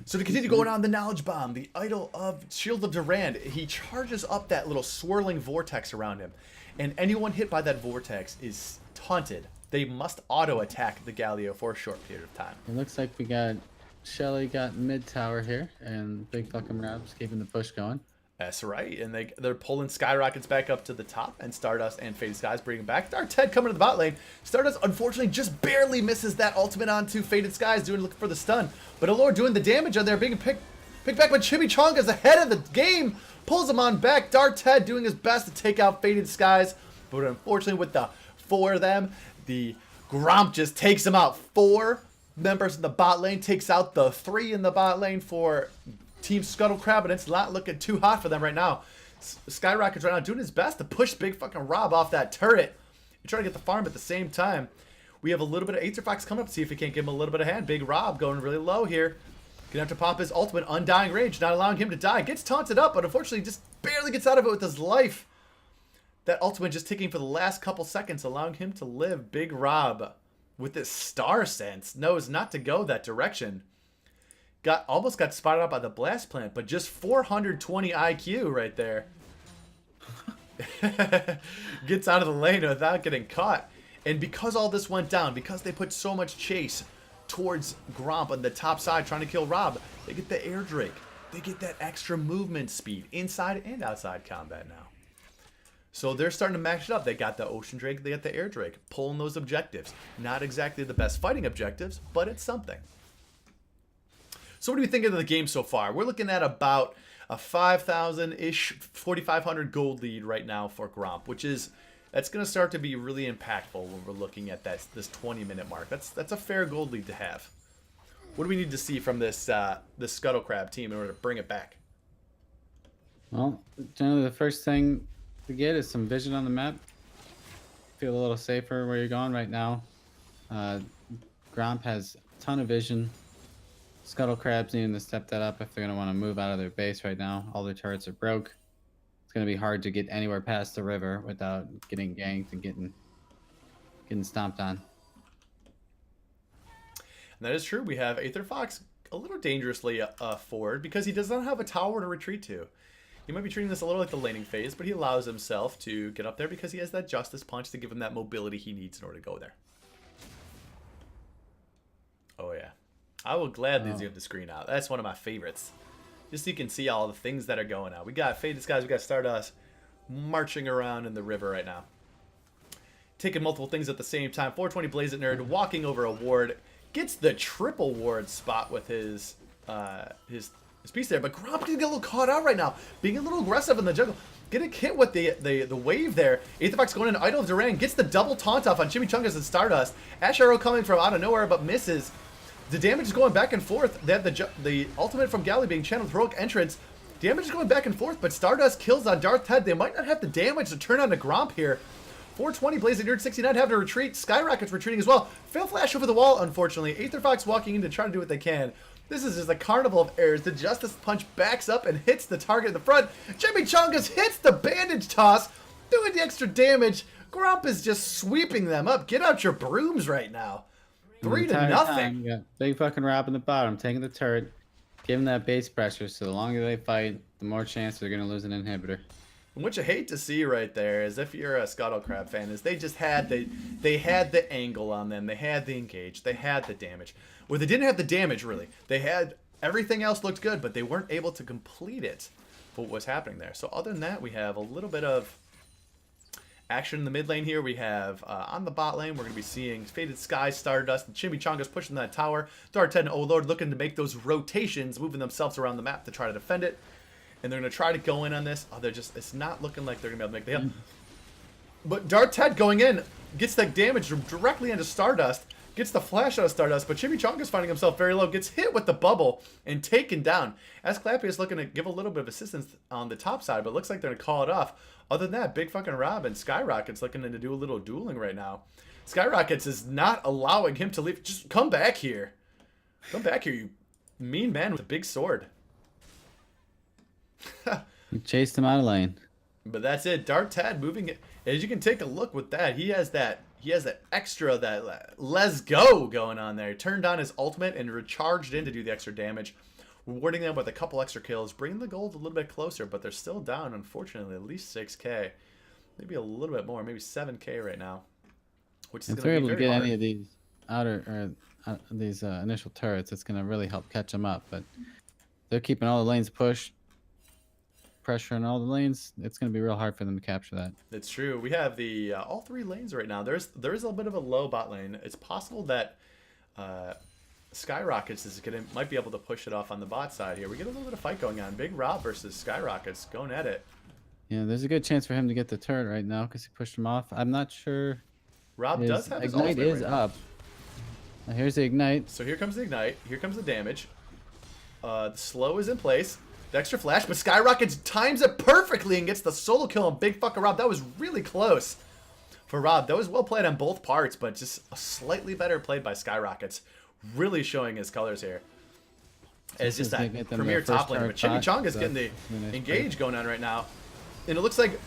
So to continue going on, the Knowledge Bomb, the Idol of Shield of Durand, he charges up that little swirling vortex around him. And anyone hit by that vortex is taunted. They must auto-attack the Galio for a short period of time. It looks like we got Shelly got mid tower here, and Big fucking Rob's keeping the push going. That's right, and they're pulling Skyrockets back up to the top, and Stardust and Faded Skies bringing back. Dark Ted coming to the bot lane. Stardust, unfortunately, just barely misses that ultimate onto Faded Skies, looking for the stun. But Allure doing the damage on there, being picked back by Chimichanga's ahead of the game. Pulls him on back. Dark Ted doing his best to take out Faded Skies. But unfortunately, with the 4 of them, the Gromp just takes him out. 4 members in the bot lane, takes out the 3 in the bot lane for Team Scuttle Crab, and it's not looking too hot for them right now. Skyrocket's right now doing his best to push Big fucking Rob off that turret and try to get the farm at the same time. We have a little bit of Aether Fox coming up, see if he can't give him a little bit of hand. Big Rob going really low here. Gonna have to pop his ultimate Undying Rage, not allowing him to die. Gets taunted up, but unfortunately just barely gets out of it with his life. That ultimate just ticking for the last couple seconds, allowing him to live. Big Rob, with this star sense, knows not to go that direction. Almost got spotted out by the blast plant, but just 420 IQ right there. Gets out of the lane without getting caught. And because all this went down, because they put so much chase towards Gromp on the top side trying to kill Rob, they get the Air Drake. They get that extra movement speed inside and outside combat now. So they're starting to match it up. They got the Ocean Drake, they got the Air Drake, pulling those objectives. Not exactly the best fighting objectives, but it's something. So what do we think of the game so far? We're looking at about a 5,000-ish, 4,500 gold lead right now for Gromp, that's going to start to be really impactful when we're looking at this 20-minute mark. That's a fair gold lead to have. What do we need to see from this Scuttle Crab team in order to bring it back? Well, generally the first thing to get is some vision on the map. Feel a little safer where you're going right now. Gromp has a ton of vision. Scuttle Crab's needing to step that up if they're going to want to move out of their base right now. All their turrets are broke. It's going to be hard to get anywhere past the river without getting ganked and getting stomped on. And that is true. We have Aether Fox a little dangerously forward because he does not have a tower to retreat to. He might be treating this a little like the laning phase, but he allows himself to get up there because he has that Justice Punch to give him that mobility he needs in order to go there. Oh, yeah. I will gladly zoom the screen out. That's one of my favorites. Just so you can see all the things that are going on. We got Faded Skies, we got Stardust marching around in the river right now. Taking multiple things at the same time. 420 Blaze It Nerd walking over a ward. Gets the triple ward spot with his piece there. But Gromp can get a little caught out right now. Being a little aggressive in the jungle. Getting hit with the wave there. Aetherfox going into Idol of Duran. Gets the double taunt off on Chimichangas and Stardust. Ash Arrow coming from out of nowhere but misses. The damage is going back and forth. They have the ultimate from Galley being channeled heroic entrance. Damage is going back and forth, but Stardust kills on Darth Ted. They might not have the damage to turn on to Gromp here. 420 Blazing Nerd 69 having to retreat. Skyrocket's retreating as well. Fail flash over the wall, unfortunately. Aetherfox walking in to try to do what they can. This is just a carnival of errors. The Justice Punch backs up and hits the target in the front. Chimichangas hits the bandage toss, doing the extra damage. Gromp is just sweeping them up. Get out your brooms right now. 3-0. Yeah, big fucking Rob in the bottom, taking the turret, giving that base pressure. So the longer they fight, the more chance they're gonna lose an inhibitor. And what you hate to see right there is, if you're a Scuttle Crab fan, is they just had they had the angle on them, they had the engage, they had the damage. Well, they didn't have the damage really. They had everything else looked good, but they weren't able to complete it for what was happening there. So other than that, we have a little bit of action in the mid lane here. We have on the bot lane, we're going to be seeing Faded Sky, Stardust, and Chimichangas pushing that tower. Dark Ted and Oh Lord looking to make those rotations, moving themselves around the map to try to defend it. And they're going to try to go in on this. Oh, it's not looking like they're going to be able to make the hit. But Dark Ted going in gets that damage directly into Stardust, gets the flash out of Stardust, but Chimichanga's finding himself very low, gets hit with the bubble and taken down. As Clappy is looking to give a little bit of assistance on the top side, but looks like they're going to call it off. Other than that, Big fucking Rob and Skyrocket's looking to do a little dueling right now. Skyrockets is not allowing him to leave. Just come back here. Come back here, you mean man with a big sword. You chased him out of lane. But that's it. Dark Tad moving it. As you can take a look with that, he has that extra, that let's go going on there. He turned on his ultimate and recharged in to do the extra damage, rewarding them with a couple extra kills, bringing the gold a little bit closer, but they're still down, unfortunately, at least 6k. Maybe a little bit more, maybe 7k right now. Which is going to be very hard. If they're able to get any of these outer or these initial turrets, it's going to really help catch them up. But they're keeping all the lanes pushed, pressure in all the lanes. It's going to be real hard for them to capture that. It's true. We have the all three lanes right now. There is a bit of a low bot lane. It's possible that Skyrockets might be able to push it off on the bot side here. We get a little bit of fight going on. Big Rob versus Skyrockets going at it. Yeah, there's a good chance for him to get the turret right now because he pushed him off. I'm not sure. Rob does have his ignite ultimate is right up. Now here's the ignite. So here comes the ignite. Here comes the damage. The slow is in place. The extra flash, but Skyrockets times it perfectly and gets the solo kill on Big fucking Rob. That was really close for Rob. That was well played on both parts, but just slightly better played by Skyrockets. Really showing his colors here. It's just that premier top laner. But Chimichanga's getting the engage going on right now. And it looks like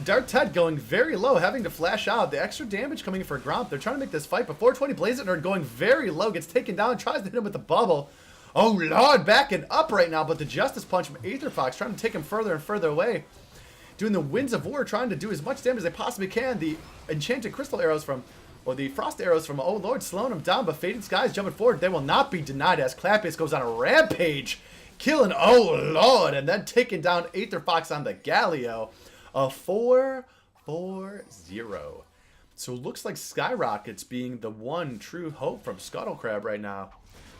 Dark Ted going very low, having to flash out. The extra damage coming in for Gromp. They're trying to make this fight, but 420 Blaze It Nerd going very low, gets taken down, tries to hit him with the bubble. Oh Lord, backing up right now, but the Justice Punch from Aetherfox trying to take him further and further away. Doing the Winds of War, trying to do as much damage as they possibly can. The Enchanted Crystal Arrows or the Frost Arrows from Oh Lord slowing him down, but Faded Skies jumping forward. They will not be denied as Clappius goes on a rampage, killing Oh Lord, and then taking down Aetherfox on the Galio. A 4-4-0. So it looks like Skyrockets being the one true hope from Scuttle Crab right now.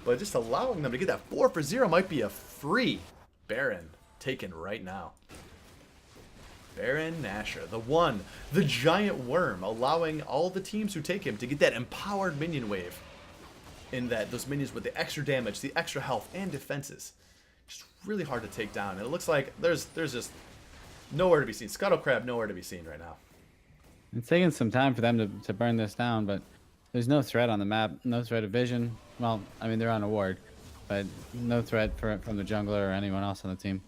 But just allowing them to get that 4-for-0 might be a free Baron taken right now. Baron Nashor, the one, the giant worm, allowing all the teams who take him to get that empowered minion wave. In that those minions with the extra damage, the extra health, and defenses. Just really hard to take down. And it looks like there's just nowhere to be seen. Scuttle Crab nowhere to be seen right now. It's taking some time for them to burn this down, but there's no threat on the map, no threat of vision. Well, I mean, they're on a ward, but no threat from the jungler or anyone else on the team.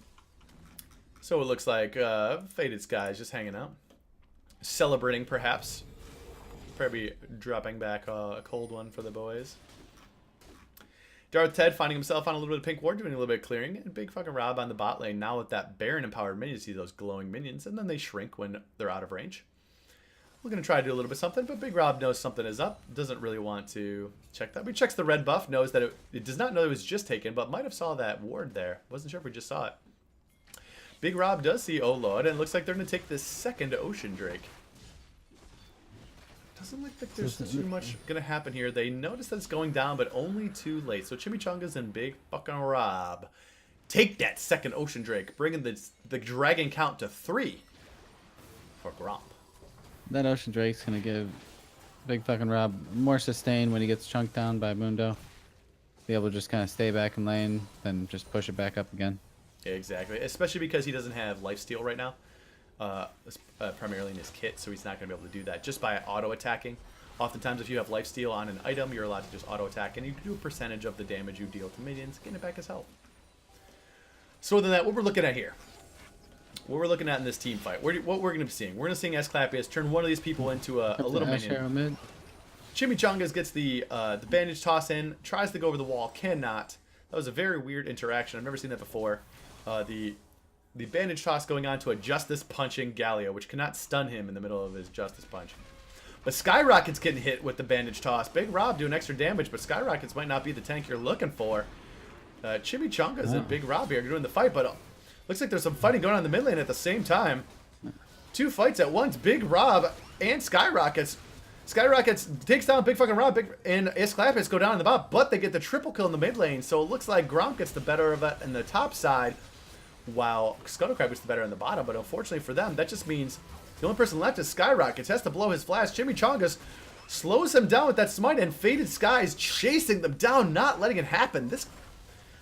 So it looks like Faded Skies just hanging out. Celebrating, perhaps. Probably dropping back a cold one for the boys. Darth Ted finding himself on a little bit of pink ward, doing a little bit of clearing. And Big fucking Rob on the bot lane. Now with that Baron empowered minion, you see those glowing minions. And then they shrink when they're out of range. We're going to try to do a little bit something, but Big Rob knows something is up. Doesn't really want to check that. But he checks the red buff, knows that it does not know it was just taken, but might have saw that ward there. Wasn't sure if we just saw it. Big Rob does see Olod, and it looks like they're going to take this second Ocean Drake. Doesn't look like there's too much going to happen here. They notice that it's going down, but only too late. So Chimichangas and Big fucking Rob take that second Ocean Drake, bringing the dragon count to 3 for Gromp. That Ocean Drake's gonna give Big fucking Rob more sustain when he gets chunked down by Mundo. Be able to just kind of stay back in lane, then just push it back up again. Yeah, exactly. Especially because he doesn't have lifesteal right now, primarily in his kit, so he's not going to be able to do that just by auto-attacking. Oftentimes, if you have lifesteal on an item, you're allowed to just auto-attack, and you can do a percentage of the damage you deal to minions, getting it back as health. So other than that, what we're looking at here, what we're looking at in this team fight, what we're going to be seeing, we're going to see Esclapius turn one of these people into a little minion. Chimichangas gets the bandage toss in, tries to go over the wall, cannot. That was a very weird interaction. I've never seen that before. The bandage toss going on to a Justice punching Galio, which cannot stun him in the middle of his Justice punch. But Skyrocket's getting hit with the bandage toss. Big Rob doing extra damage, but Skyrockets might not be the tank you're looking for. Chimichangas and Big Rob here are doing the fight, but looks like there's some fighting going on in the mid lane at the same time. Two fights at once. Big Rob and Skyrockets. Skyrockets takes down Big fucking Rob, and Esclapius go down in the bot, but they get the triple kill in the mid lane, so it looks like Gromp gets the better of it in the top side, while Scuttlecrab gets the better in the bottom. But unfortunately for them, that just means the only person left is Skyrockets. Has to blow his flash. Chimichangas slows him down with that smite, and Faded Skies chasing them down, not letting it happen.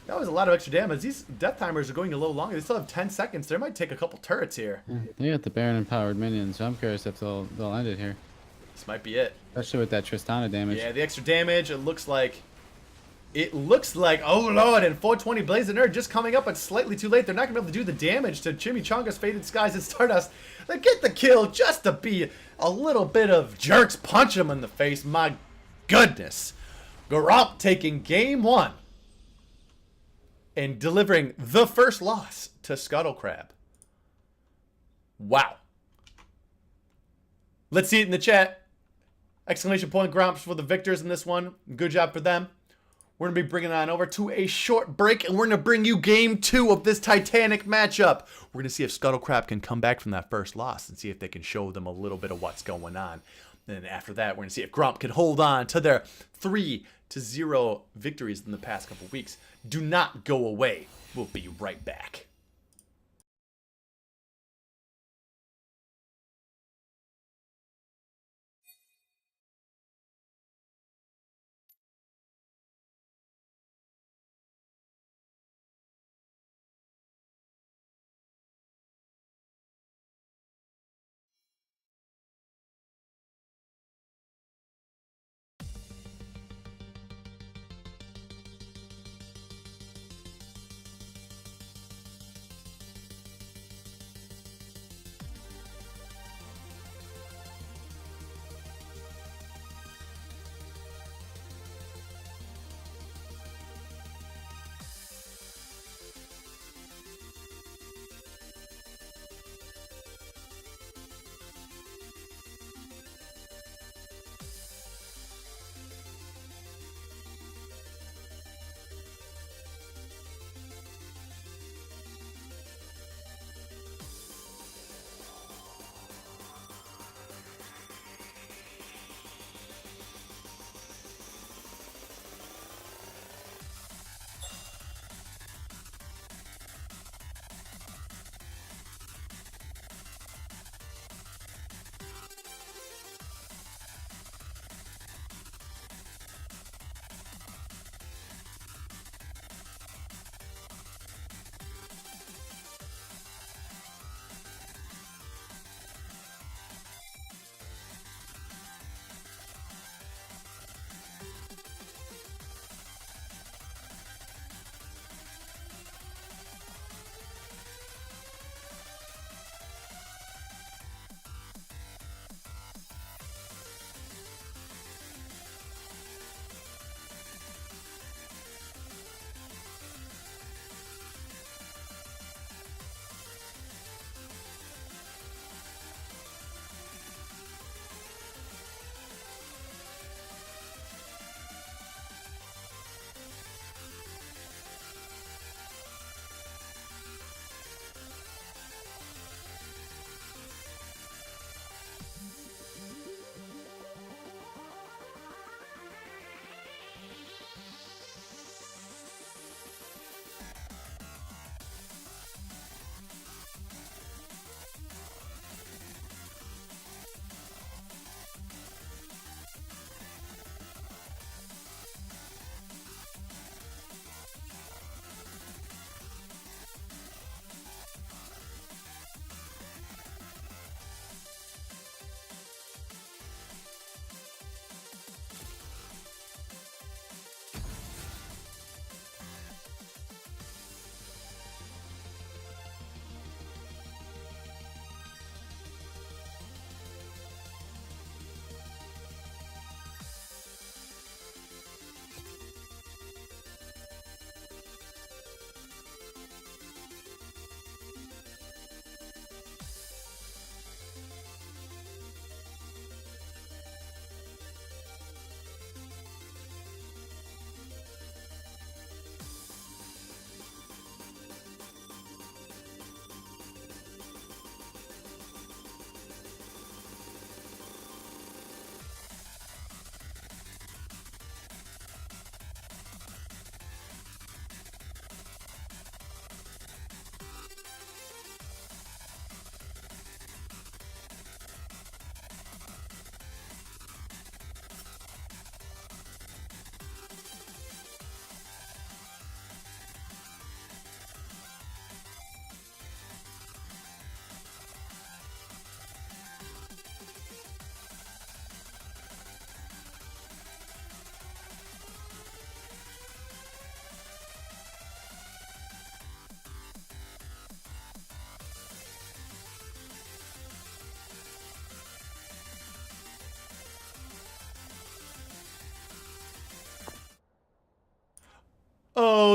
That was a lot of extra damage. These death timers are going a little longer. They still have 10 seconds. They might take a couple turrets here. They got the Baron empowered minions, so I'm curious if they'll end it here. This might be it. Especially with that Tristana damage. Yeah, the extra damage. It looks like, oh lord, and 420 Blaze of Nerd just coming up, but slightly too late. They're not going to be able to do the damage to Chimichangas, Faded Skies, and Stardust. They get the kill just to be a little bit of jerks. Punch him in the face. My goodness. Gromp taking game 1 and delivering the first loss to Scuttlecrab. Wow. Let's see it in the chat. Exclamation point Gromps for the victors in this one. Good job for them. We're going to be bringing on over to a short break, and we're going to bring you game 2 of this Titanic matchup. We're going to see if Scuttlecrab can come back from that first loss and see if they can show them a little bit of what's going on. And then after that, we're going to see if Gromp can hold on to their 3-0 victories in the past couple weeks. Do not go away. We'll be right back.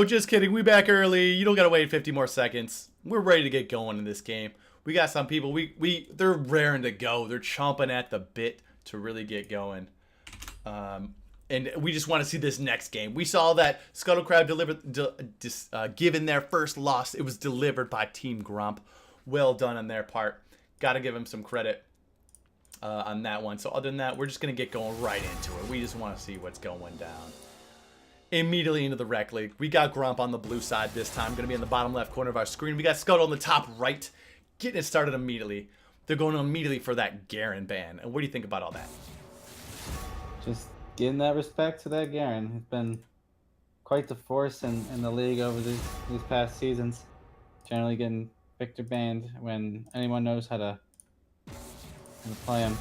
No, just kidding. We back early. You don't gotta wait 50 more seconds. We're ready to get going in this game. We got some people. They're raring to go. They're chomping at the bit to really get going. And we just want to see this next game. We saw that Scuttle Crab given their first loss. It was delivered by Team Gromp. Well done on their part. Got to give them some credit on that one. So other than that, we're just going to get going right into it. We just want to see what's going down. Immediately into the Rekt League. We got Gromp on the blue side this time. Going to be in the bottom left corner of our screen. We got Scuttle on the top right. Getting it started immediately. They're going immediately for that Garen ban. And what do you think about all that? Just giving that respect to that Garen. He's been quite the force in the league over these past seasons. Generally getting Victor banned when anyone knows how to play him.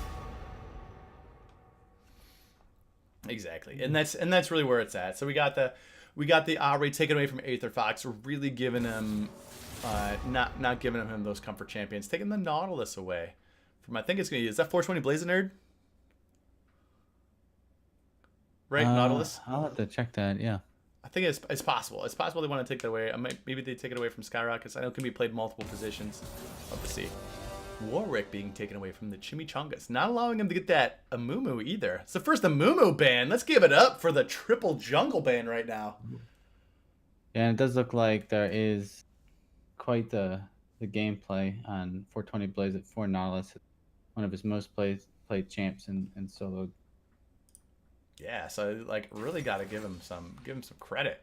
Exactly, and that's really where it's at. So we got the Ari taken away from Aether Fox. We're really giving him, not giving him those comfort champions. Taking the Nautilus away from, I think it's gonna be, is that 420 Blazing Nerd? Right, Nautilus. I'll have to check that. Yeah, I think it's possible. It's possible they want to take that away. Maybe they take it away from Skyrockets. I know it can be played multiple positions. Let's see. Warwick being taken away from the Chimichangas. Not allowing him to get that Amumu either. It's the first Amumu ban. Let's give it up for the triple jungle ban right now. Yeah, and it does look like there is quite the gameplay on 420 Blaze at 4 Nautilus. One of his most played champs in solo. Yeah, so like really got to give him some credit.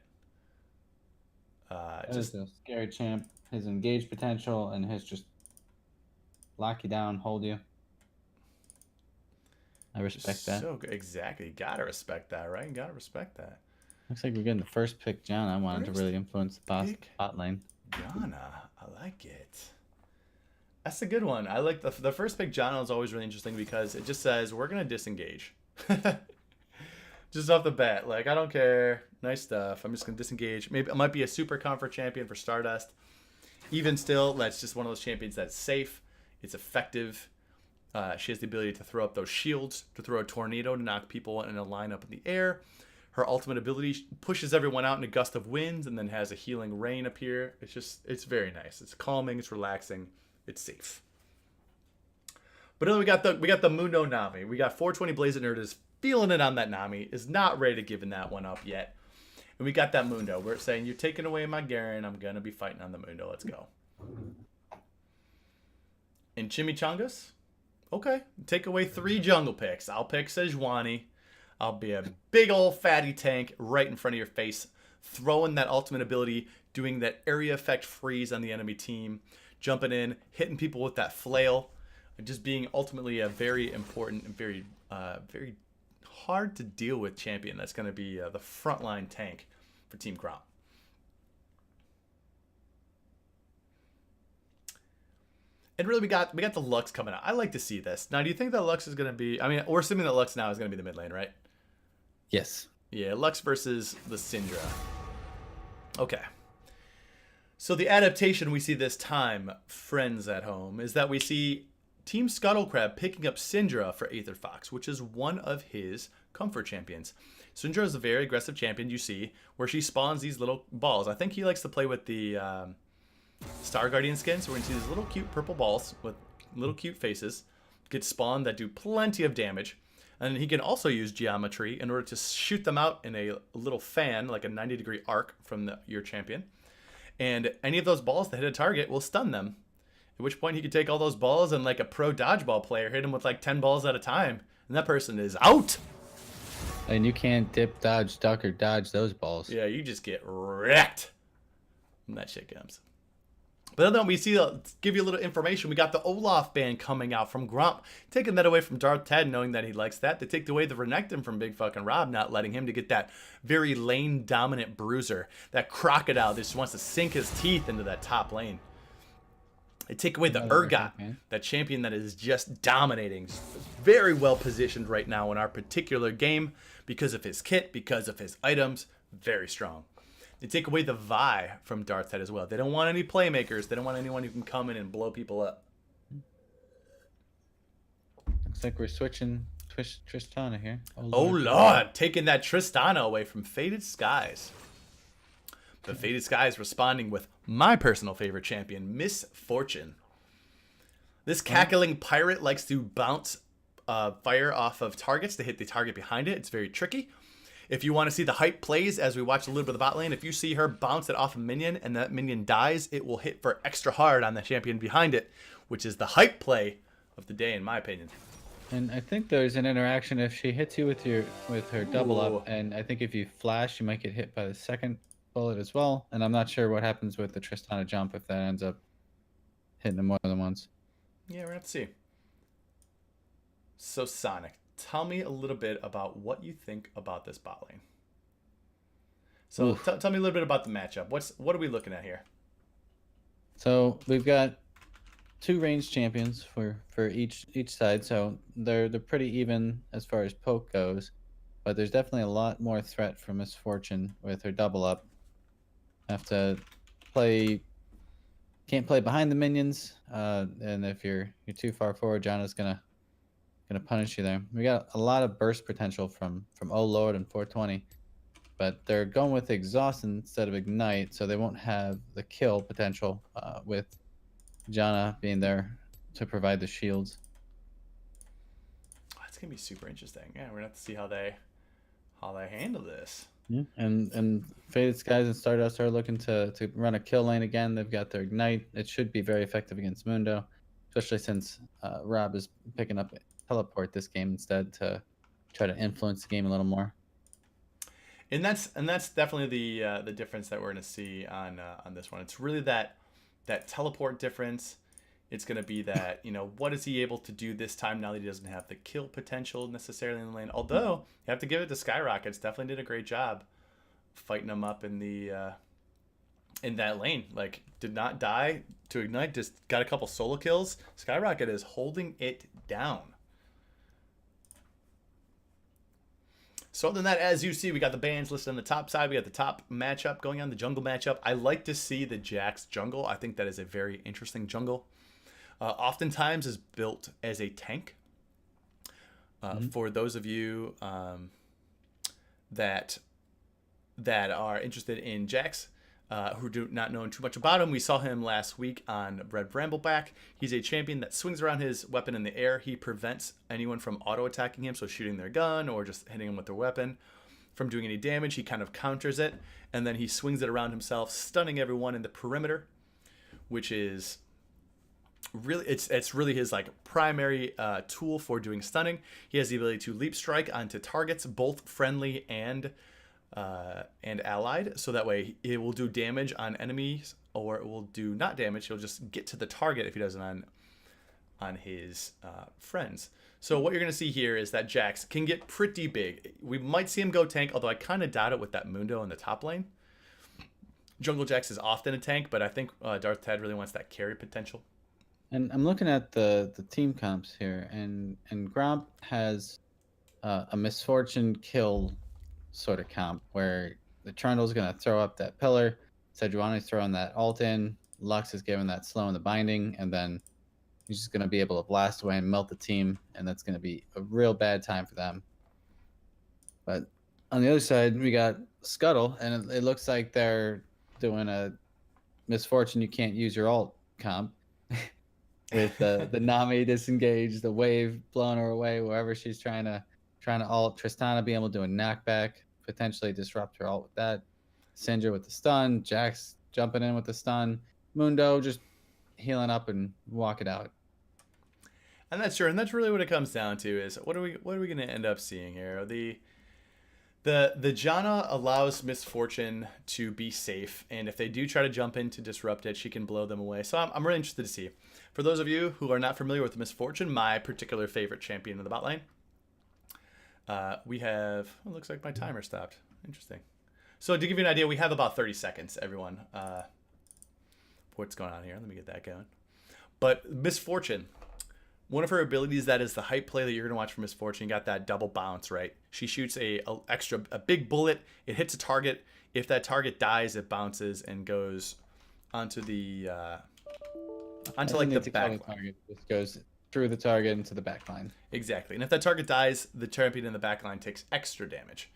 Just a scary champ. His engaged potential and his just lock you down, hold you. I respect that. So good. Exactly. Gotta respect that, right? Gotta respect that. Looks like we're getting the first pick, John. I wanted to really influence the bot lane. Jana, I like it. That's a good one. I like the first pick. Jana is always really interesting because it just says we're gonna disengage. Just off the bat, like I don't care. Nice stuff. I'm just gonna disengage. Maybe it might be a super comfort champion for Stardust. Even still, that's just one of those champions that's safe. It's effective. She has the ability to throw up those shields, to throw a tornado to knock people in a line up in the air. Her ultimate ability pushes everyone out in a gust of winds and then has a healing rain appear. It's very nice. It's calming. It's relaxing. It's safe. But then we got the Mundo Nami. We got 420 Blazing Nerd is feeling it on that Nami. Is not ready to give that one up yet. And we got that Mundo. We're saying you're taking away my Garen. I'm gonna be fighting on the Mundo. Let's go. In Chimichangas? Okay. Take away 3 jungle picks. I'll pick Sejuani. I'll be a big old fatty tank right in front of your face, throwing that ultimate ability, doing that area effect freeze on the enemy team, jumping in, hitting people with that flail, and just being ultimately a very important and very hard to deal with champion. That's going to be the frontline tank for Team Gromp. And really, we got the Lux coming out. I like to see this. Now, do you think that Lux is going to be... I mean, we're assuming that Lux now is going to be the mid lane, right? Yes. Yeah, Lux versus the Syndra. Okay. So the adaptation we see this time, friends at home, is that we see Team Scuttlecrab picking up Syndra for Aether Fox, which is one of his comfort champions. Syndra is a very aggressive champion, you see, where she spawns these little balls. I think he likes to play with the... Star Guardian skin, so we're gonna see these little cute purple balls with little cute faces get spawned that do plenty of damage, and he can also use geometry in order to shoot them out in a little fan, like a 90-degree arc from your champion, and any of those balls that hit a target will stun them, at which point he could take all those balls and, like a pro dodgeball player, hit him with like 10 balls at a time, and that person is out. And you can't dip, dodge, duck, or dodge those balls. Yeah, you just get wrecked when that shit comes. But then we see, give you a little information, we got the Olaf ban coming out from Gromp, taking that away from Darth Ted, knowing that he likes that. They take away the Renekton from Big Fucking Rob, not letting him to get that very lane-dominant bruiser, that crocodile that just wants to sink his teeth into that top lane. They take away the Urgot, that champion that is just dominating, very well positioned right now in our particular game because of his kit, because of his items, very strong. They take away the Vi from Darth Head as well. They don't want any playmakers. They don't want anyone who can come in and blow people up. Looks like we're switching Tristana here. Oh, Lord. Taking that Tristana away from Faded Skies. The Faded Skies responding with my personal favorite champion, Miss Fortune. This cackling pirate likes to bounce fire off of targets to hit the target behind it. It's very tricky. If you want to see the hype plays, as we watched a little bit of the bot lane, if you see her bounce it off a minion and that minion dies, it will hit for extra hard on the champion behind it, which is the hype play of the day, in my opinion. And I think there's an interaction if she hits you with her double Ooh. up, and I think if you flash, you might get hit by the second bullet as well. And I'm not sure what happens with the Tristana jump if that ends up hitting them more than once. Yeah, we're going to have to see. So, Sonic, tell me a little bit about what you think about this bot lane. So, tell me a little bit about the matchup. What are we looking at here? So we've got 2 ranged champions for each side, so they're pretty even as far as poke goes, but there's definitely a lot more threat from Miss Fortune with her double up. Have to can't play behind the minions, and if you're too far forward, Janna's gonna punish you there. We got a lot of burst potential from Oh Lord and 420, but they're going with exhaust instead of ignite, so they won't have the kill potential with Janna being there to provide the shields. It's gonna be super interesting. Yeah, we're gonna have to see how they handle this. Yeah, and Faded Skies and Stardust are looking to run a kill lane again. They've got their ignite. It should be very effective against Mundo, especially since Rob is picking up teleport this game instead to try to influence the game a little more. And that's definitely the difference that we're gonna see on this one. It's really that teleport difference. It's going to be that, what is he able to do this time now that he doesn't have the kill potential necessarily in the lane? Although, you have to give it to Skyrockets. Definitely did a great job fighting him up in in that lane. Like, did not die to ignite, just got a couple solo kills. Skyrocket is holding it down. So other than that, as you see, we got the bans listed on the top side. We got the top matchup going on, the jungle matchup. I like to see the Jax jungle. I think that is a very interesting jungle. Oftentimes is built as a tank. For those of you that are interested in Jax, who do not know too much about him, we saw him last week on Red Brambleback. He's a champion that swings around his weapon in the air. He prevents anyone from auto-attacking him, so shooting their gun or just hitting him with their weapon, from doing any damage. He kind of counters it, and then he swings it around himself, stunning everyone in the perimeter, which is really it's really his primary tool for doing stunning. He has the ability to leap strike onto targets, both friendly and allied, so that way it will do damage on enemies, or it will do not damage. He'll just get to the target if he does it on his friends. So what you're going to see here is that Jax can get pretty big. We might see him go tank, although I kind of doubt it with that Mundo in the top lane. Jungle Jax is often a tank, but I think Darth Tad really wants that carry potential. And I'm looking at the team comps here, and Gromp has a misfortune kill sort of comp where the Trundle's going to throw up that pillar, Sejuani's throwing that ult in, Lux is giving that slow in the binding, and then he's just going to be able to blast away and melt the team, and that's going to be a real bad time for them. But on the other side, we got Scuttle, and it looks like they're doing a misfortune you can't use your ult comp. With the Nami disengaged, the wave blowing her away wherever she's trying to ult. Tristana being able to do a knockback, potentially disrupt her ult with that. Syndra with the stun. Jax jumping in with the stun. Mundo just healing up and walk it out. And that's true, and that's really what it comes down to is what are we going to end up seeing here? The Janna allows Miss Fortune to be safe, and if they do try to jump in to disrupt it, she can blow them away. So I'm really interested to see. For those of you who are not familiar with Miss Fortune, my particular favorite champion in the bot lane, we have... Oh, it looks like my timer stopped. Interesting. So to give you an idea, we have about 30 seconds, everyone. What's going on here? Let me get that going. But Miss Fortune... One of her abilities that is the hype play that you're going to watch from Miss Fortune, you got that double bounce, right? She shoots a big bullet. It hits a target. If that target dies, it bounces and goes onto the the back line. It goes through the target into the back line. Exactly. And if that target dies, the champion in the back line takes extra damage.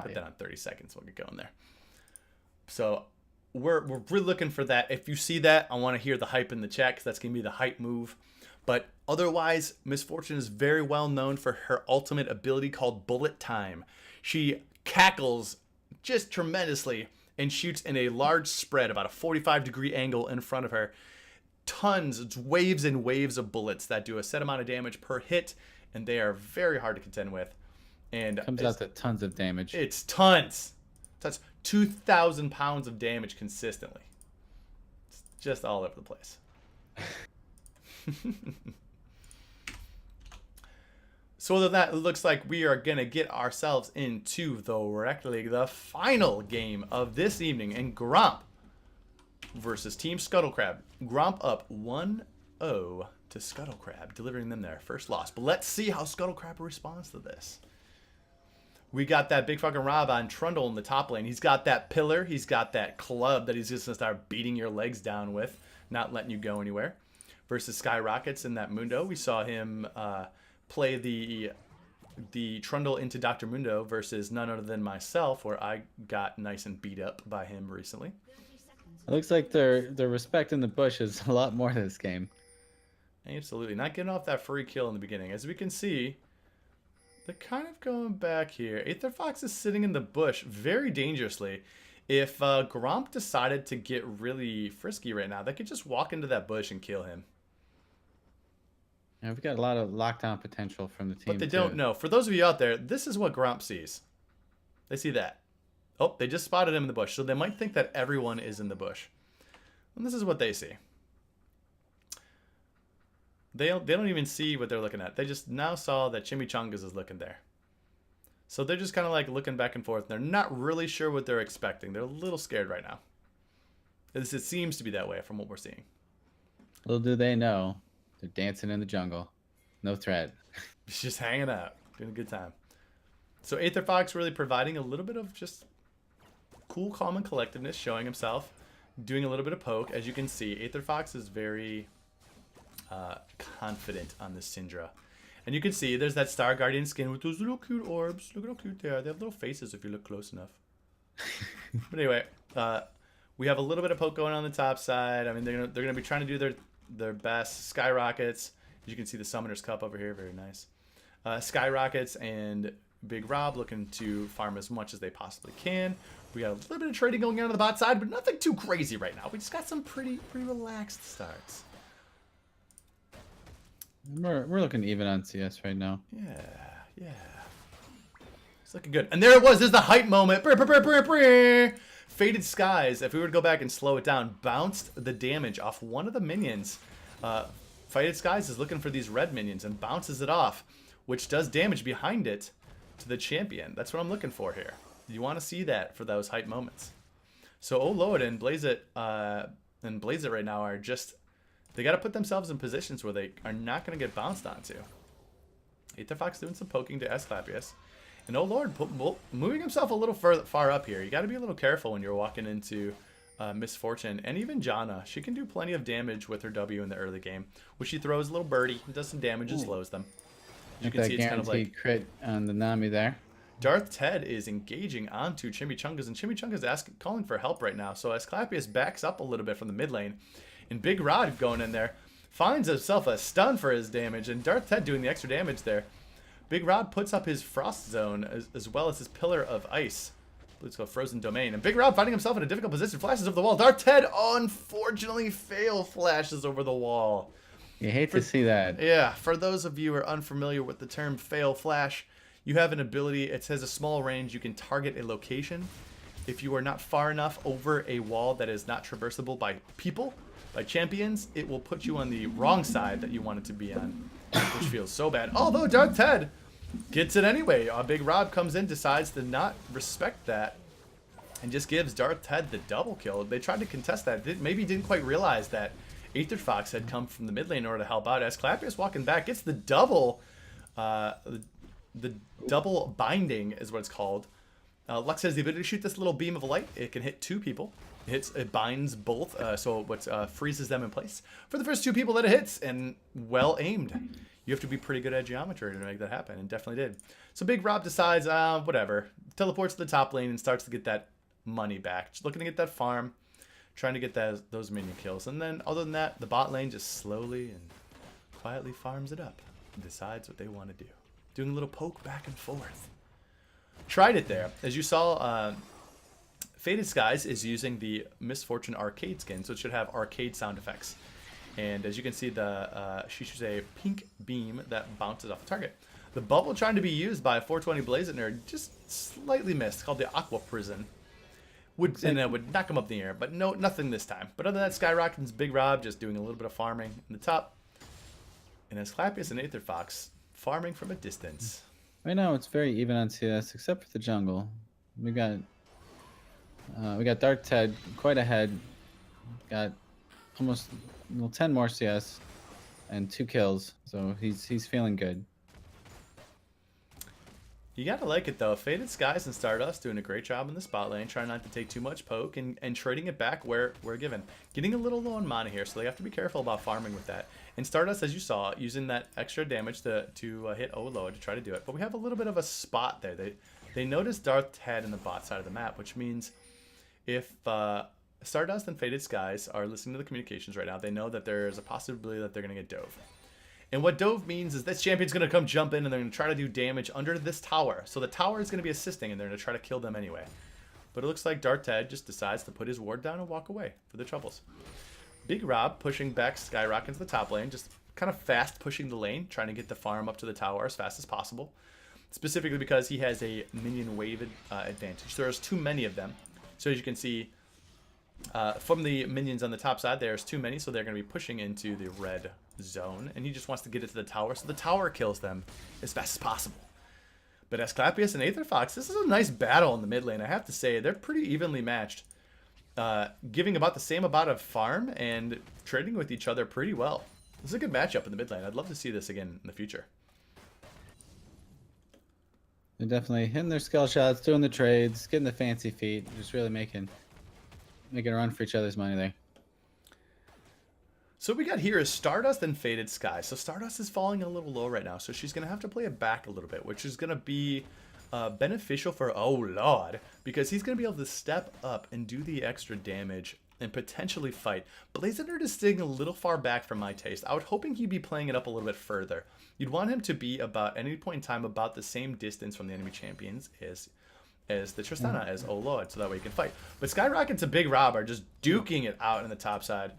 Put that on 30 seconds. We'll get going there. So we're really looking for that. If you see that, I want to hear the hype in the chat because that's going to be the hype move. But otherwise, Miss Fortune is very well known for her ultimate ability called Bullet Time. She cackles just tremendously and shoots in a large spread, about a 45-degree angle in front of her. Tons, it's waves and waves of bullets that do a set amount of damage per hit, and they are very hard to contend with. And Comes out to tons of damage. It's tons. That's 2,000 pounds of damage consistently. It's just all over the place. So other than that, it looks like we are going to get ourselves into the Rekt League, the final game of this evening, and Gromp versus Team Scuttle Crab. Gromp up 1-0 to Scuttle Crab, delivering them their first loss. But let's see how Scuttle Crab responds to this. We got that big fucking Rob on Trundle in the top lane. He's got that pillar. He's got that club that he's just going to start beating your legs down with, not letting you go anywhere. Versus Skyrockets in that Mundo. We saw him play the Trundle into Dr. Mundo versus none other than myself, where I got nice and beat up by him recently. It looks like they're respecting the bushes a lot more this game. Absolutely. Not getting off that free kill in the beginning. As we can see, they're kind of going back here. Aether Fox is sitting in the bush very dangerously. If Gromp decided to get really frisky right now, they could just walk into that bush and kill him. Yeah, we've got a lot of lockdown potential from the team. But they don't know. For those of you out there, this is what Gromp sees. They see that. Oh, they just spotted him in the bush. So they might think that everyone is in the bush. And this is what they see. They don't even see what they're looking at. They just now saw that Chimichangas is looking there. So they're just kind of like looking back and forth. They're not really sure what they're expecting. They're a little scared right now. It seems to be that way from what we're seeing. Little do they know, they're dancing in the jungle. No threat. He's just hanging out, doing a good time. So Aether Fox really providing a little bit of just cool, calm, and collectedness, showing himself, doing a little bit of poke. As you can see, Aether Fox is very confident on this Syndra. And you can see there's that Star Guardian skin with those little cute orbs. Look at how cute they are. They have little faces if you look close enough. But anyway, we have a little bit of poke going on the top side. I mean, they're gonna be trying to do their best. Skyrockets. As you can see, the Summoner's Cup over here, very nice. Skyrockets and Big Rob looking to farm as much as they possibly can. We got a little bit of trading going on the bot side, but nothing too crazy right now. We just got some pretty relaxed starts. We're looking even on CS right now. Yeah. It's looking good. And there it was. There's the hype moment. Faded Skies, if we were to go back and slow it down, bounced the damage off one of the minions. Faded Skies is looking for these red minions and bounces it off, which does damage behind it to the champion. That's what I'm looking for here. You want to see that for those hype moments. So Oload and Blaze It right now are just... They got to put themselves in positions where they are not going to get bounced onto. Aether Fox doing some poking to Esclapius. And oh lord, moving himself a little far up here. You got to be a little careful when you're walking into Miss Fortune. And even Janna, she can do plenty of damage with her W in the early game, which she throws a little birdie, does some damage and slows them. As you can see, it's kind of like crit on the Nami there. Darth Ted is engaging onto Chimichangas, and Chimichangas calling for help right now. So Esclapius backs up a little bit from the mid lane. And Big Rod going in there finds himself a stun for his damage, and Darth Ted doing the extra damage there. Big Rod puts up his Frost Zone as well as his Pillar of Ice. Let's go Frozen Domain. And Big Rod finding himself in a difficult position, flashes over the wall. Darth Ted unfortunately flashes over the wall. You hate to see that. Yeah, for those of you who are unfamiliar with the term fail flash, you have an ability, it says a small range, you can target a location. If you are not far enough over a wall that is not traversable by people, by champions, it will put you on the wrong side that you want it to be on, which feels so bad. Although Darth Ted gets it anyway. Big Rob comes in, decides to not respect that, and just gives Darth Ted the double kill. They tried to contest that. Maybe didn't quite realize that Aether Fox had come from the mid lane in order to help out. Esclapius walking back, gets the double, the double binding is what it's called. Lux has the ability to shoot this little beam of light. It can hit two people. It binds both, so what freezes them in place for the first two people that it hits, and well aimed. You have to be pretty good at geometry to make that happen, and definitely did. So Big Rob decides, whatever, teleports to the top lane and starts to get that money back. Just looking to get that farm. trying to get those minion kills. And then other than that, the bot lane just slowly and quietly farms it up and decides what they want to do. Doing a little poke back and forth. Tried it there. As you saw, Faded Skies is using the Misfortune Arcade skin, so it should have arcade sound effects. And as you can see, she shoots a pink beam that bounces off the target. The bubble trying to be used by 420 Blaze Nerd just slightly missed, called the Aqua Prison. And it would knock him up in the air, but no, nothing this time. But other than that, Skyrocketing's Big Rob just doing a little bit of farming in the top. And Asclepius and Aether Fox farming from a distance. Right now, it's very even on CS, except for the jungle. We got Dark Ted quite ahead. Got almost 10 more CS and 2 kills, so he's feeling good. You gotta like it though. Faded Skies and Stardust doing a great job in the spot lane, trying not to take too much poke and trading it back where we're given. Getting a little low on mana here, so they have to be careful about farming with that. And Stardust, as you saw, using that extra damage to hit Olo to try to do it. But we have a little bit of a spot there. They noticed Darth Head in the bot side of the map, which means if Stardust and Faded Skies are listening to the communications right now, they know that there's a possibility that they're gonna get dove. And what dove means is this champion's going to come jump in and they're going to try to do damage under this tower. So the tower is going to be assisting and they're going to try to kill them anyway. But it looks like Dark Ted just decides to put his ward down and walk away for the troubles. Big Rob pushing back Skyrock into the top lane, just kind of fast pushing the lane, trying to get the farm up to the tower as fast as possible. Specifically because he has a minion wave advantage. There's too many of them. So as you can see, from the minions on the top side, there's too many, so they're going to be pushing into the red zone, and he just wants to get it to the tower, so the tower kills them as fast as possible. But Asclepius and Aether Fox, this is a nice battle in the mid lane. I have to say, they're pretty evenly matched, giving about the same amount of farm and trading with each other pretty well. This is a good matchup in the mid lane. I'd love to see this again in the future. They're definitely hitting their skill shots, doing the trades, getting the fancy feet, just really making a run for each other's money there. So what we got here is Stardust and Faded Sky. So Stardust is falling a little low right now, so she's going to have to play it back a little bit, which is going to be beneficial for Lord, because he's going to be able to step up and do the extra damage and potentially fight. Blaze Nerd is staying a little far back for my taste. I was hoping he'd be playing it up a little bit further. You'd want him to be about, at any point in time, about the same distance from the enemy champions as the Tristana, as Lord, so that way he can fight. But Skyrocket's a Big Rob are just duking it out in the top side.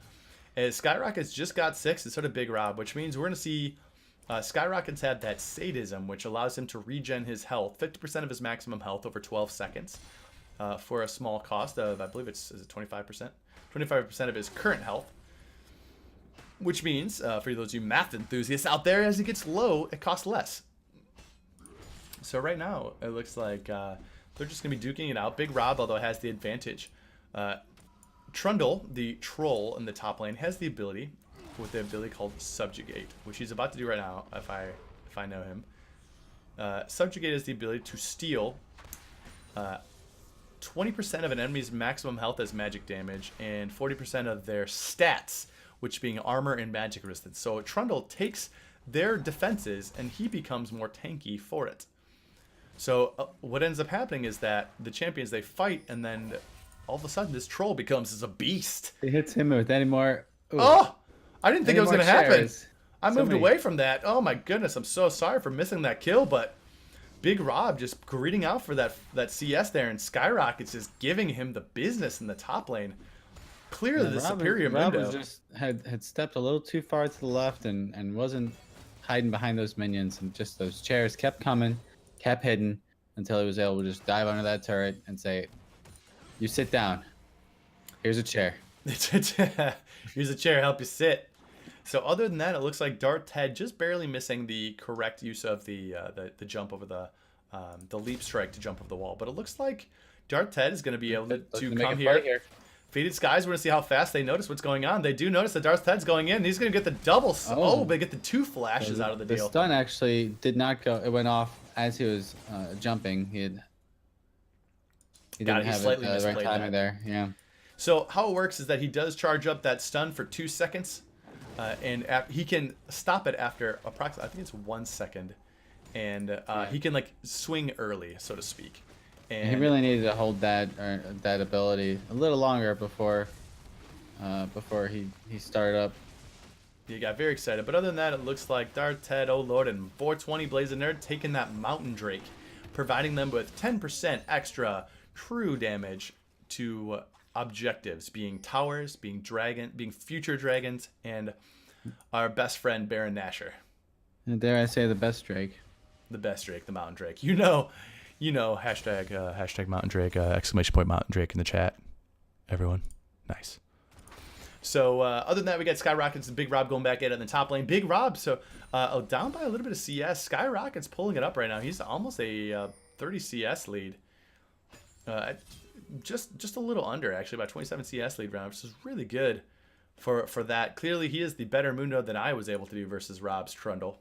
As Skyrocket's just got 6 instead of Big Rob, which means we're going to see Skyrocket's had that sadism, which allows him to regen his health, 50% of his maximum health over 12 seconds, for a small cost of, I believe is it 25%? 25% of his current health. Which means, for those of you math enthusiasts out there, as it gets low, it costs less. So right now, it looks like they're just going to be duking it out. Big Rob, although, has the advantage. Trundle, the troll in the top lane, has the ability, with the ability called Subjugate, which he's about to do right now, if I know him. Subjugate is the ability to steal 20% of an enemy's maximum health as magic damage, and 40% of their stats, which being armor and magic resistance. So Trundle takes their defenses, and he becomes more tanky for it. So what ends up happening is that the champions, they fight, and then all of a sudden this troll becomes a beast. It hits him with any more. Ooh. Oh! I didn't think it was going to happen. I moved many. away from that. Oh my goodness, I'm so sorry for missing that kill, but Big Rob just greeting out for that CS there, and Skyrocket's just giving him the business in the top lane. Clearly the superior Rob window. was just had stepped a little too far to the left and wasn't hiding behind those minions, and just those chairs kept coming, kept hidden until he was able to just dive under that turret and say, "You sit down. Here's a chair." Here's a chair, help you sit. So other than that, it looks like Darth Head just barely missing the correct use of the jump over the leap strike to jump over the wall. But it looks like Darth Head is going to be able to come here. Faded Skies, we're going to see how fast they notice what's going on. They do notice that Darth Head's going in. He's going to get the double. Oh, they get the 2 flashes out of the deal. The stun actually did not go. It went off as he was jumping. He didn't have it the right timing there. Yeah. So how it works is that he does charge up that stun for 2 seconds, and he can stop it after approximately, I think it's 1 second, and he can like swing early, so to speak. And he really needed to hold that ability a little longer before before he started up. You got very excited, but other than that, it looks like Darth Ted, oh lord, and 420 Blazing Nerd taking that Mountain Drake, providing them with 10% extra true damage to objectives, being towers, being future dragons, and our best friend Baron Nashor. And dare I say the best Drake? The best Drake, the Mountain Drake. You know, hashtag Mountain Drake, exclamation point Mountain Drake in the chat. Everyone, nice. So other than that, we got Skyrockets and Big Rob going back in the top lane. Big Rob, so down by a little bit of CS. Skyrockets pulling it up right now. He's almost a 30 CS lead. Just a little under, actually, about 27 CS lead round, which is really good for that. Clearly, he is the better Mundo than I was able to do versus Rob's Trundle.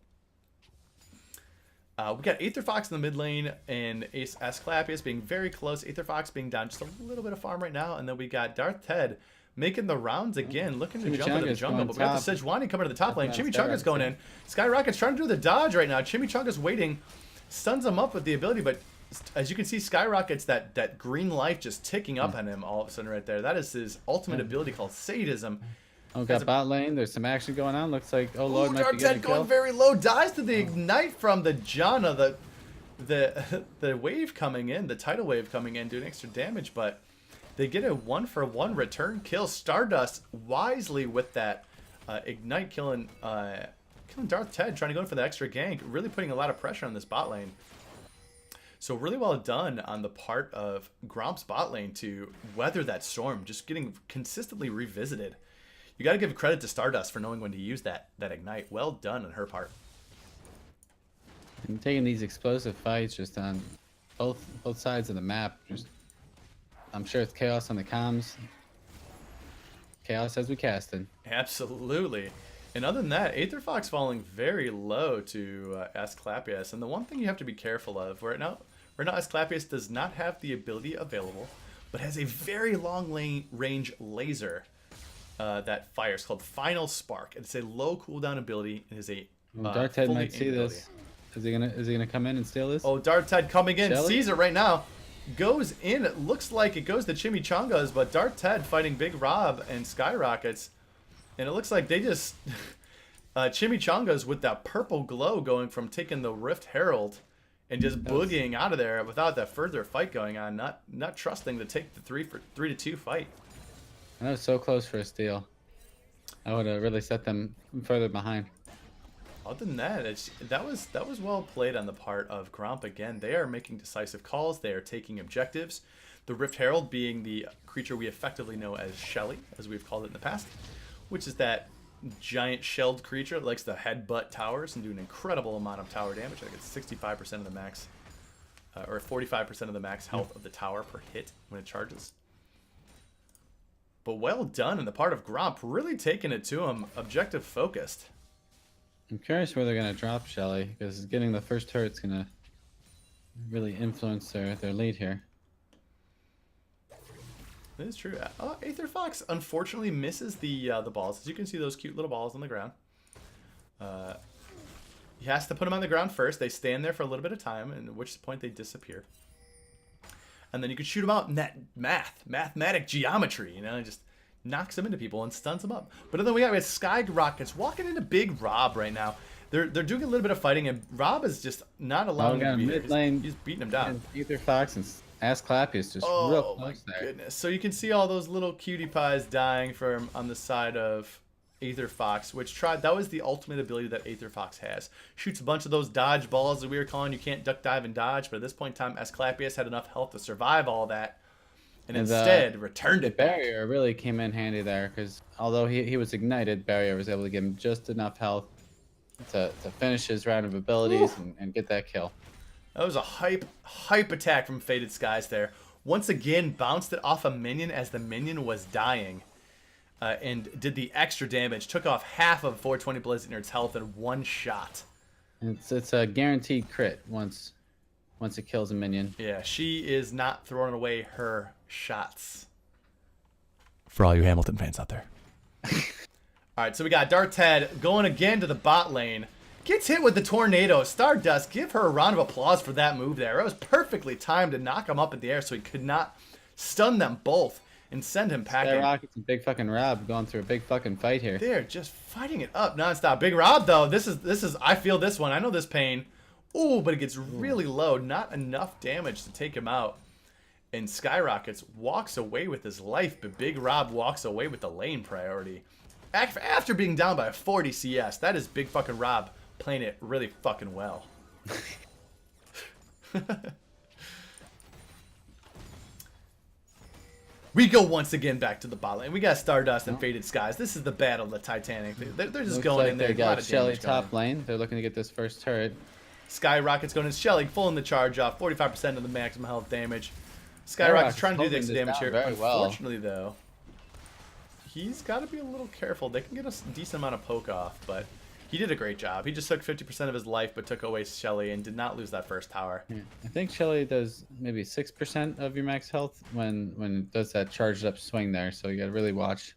We got Aether Fox in the mid lane and Ace Asclepius being very close. Aether Fox being down just a little bit of farm right now. And then we got Darth Ted making the rounds again, looking to jump into the jungle. But we got the Sejuani coming to the top lane. Chimichanga's going in. Skyrocket's trying to do the dodge right now. Chimichanga's waiting. Stuns him up with the ability, but as you can see, Skyrocket's that green light just ticking up on him all of a sudden right there. That is his ultimate ability called Sadism. Oh, got bot lane. There's some action going on. Looks like, oh lord, might be getting going very low. Dies to the ignite from the Janna. The wave coming in, the tidal wave coming in, doing extra damage, but they get a 1-for-1 return kill. Stardust wisely with that ignite killing Darth Ted, trying to go in for the extra gank, really putting a lot of pressure on this bot lane. So really well done on the part of Gromp's bot lane to weather that storm, just getting consistently revisited. You got to give credit to Stardust for knowing when to use that ignite. Well done on her part. And taking these explosive fights just on both sides of the map. Just, I'm sure it's chaos on the comms. Chaos as we casted. Absolutely. And other than that, Aether Fox falling very low to Asclepius. And the one thing you have to be careful of, right now Asclepius does not have the ability available, but has a very long range laser that fires called Final Spark. It's a low cooldown ability. It is a Darth Ted might see this. Is he gonna come in and steal this? Oh, Darth Ted coming in, sees it right now. Goes in. It looks like it goes to Chimichangas, but Darth Ted fighting Big Rob and Skyrockets. And it looks like they just Chimichangas with that purple glow going from taking the Rift Herald and just boogieing out of there without that further fight going on. Not trusting to take the 3-2 fight. That was so close for a steal. I would have really set them further behind. Other than that, that was well played on the part of Gromp. Again, they are making decisive calls. They are taking objectives. The Rift Herald being the creature we effectively know as Shelly, as we've called it in the past, which is that giant shelled creature that likes to headbutt towers and do an incredible amount of tower damage. I think it's 65% of the max, or 45% of the max health of the tower per hit when it charges. But well done on the part of Gromp, really taking it to him, objective focused. I'm curious where they're gonna drop Shelly, because getting the first turret's gonna really influence their lead here. That is true. Aether Fox unfortunately misses the balls. As you can see, those cute little balls on the ground. He has to put them on the ground first. They stand there for a little bit of time, and at which point they disappear. And then you can shoot them out in that mathematic geometry, you know, and just knocks them into people and stuns them up. But then we have Skyrockets walking into Big Rob right now. They're doing a little bit of fighting, and Rob is just not allowing him to be mid lane. He's beating him down. Aether Fox and Asclepius just real close there. Oh my goodness! So you can see all those little cutie pies dying from on the side of Aether Fox, that was the ultimate ability that Aether Fox has. Shoots a bunch of those dodge balls that we were calling. You can't duck, dive, and dodge. But at this point in time, Asclepius had enough health to survive all that, and instead returned it. The barrier really came in handy there, because although he was ignited, barrier was able to give him just enough health to finish his round of abilities and get that kill. That was a hype attack from Faded Skies there. Once again, bounced it off a minion as the minion was dying. And did the extra damage. Took off half of 420 Blazing Nerd's health in one shot. It's a guaranteed crit once it kills a minion. Yeah, she is not throwing away her shots. For all you Hamilton fans out there. Alright, so we got Darth Ted going again to the bot lane. Gets hit with the tornado. Stardust, give her a round of applause for that move there. It was perfectly timed to knock him up in the air so he could not stun them both. and send him packing. Skyrockets and Big fucking Rob going through a big fucking fight here. They're just fighting it up nonstop. Big Rob though, this is I feel this one. I know this pain. Ooh, but it gets really low. Not enough damage to take him out. And Skyrockets walks away with his life, but Big Rob walks away with the lane priority. After being down by 40 CS, that is Big fucking Rob playing it really fucking well. We go once again back to the bot lane. We got Stardust and Faded Skies. This is the battle of the Titanic. They're just Looks going like in there. They A lot got of Shelly damage going top lane. They're looking to get this first turret. Skyrocket's going in. Shelly pulling the charge off. 45% of the maximum health damage. Skyrocket's trying to do the extra damage here. Unfortunately, though, he's got to be a little careful. They can get a decent amount of poke off, but he did a great job. He just took 50% of his life, but took away Shelly and did not lose that first tower. Yeah. I think Shelly does maybe 6% of your max health when it does that charged up swing there. So you got to really watch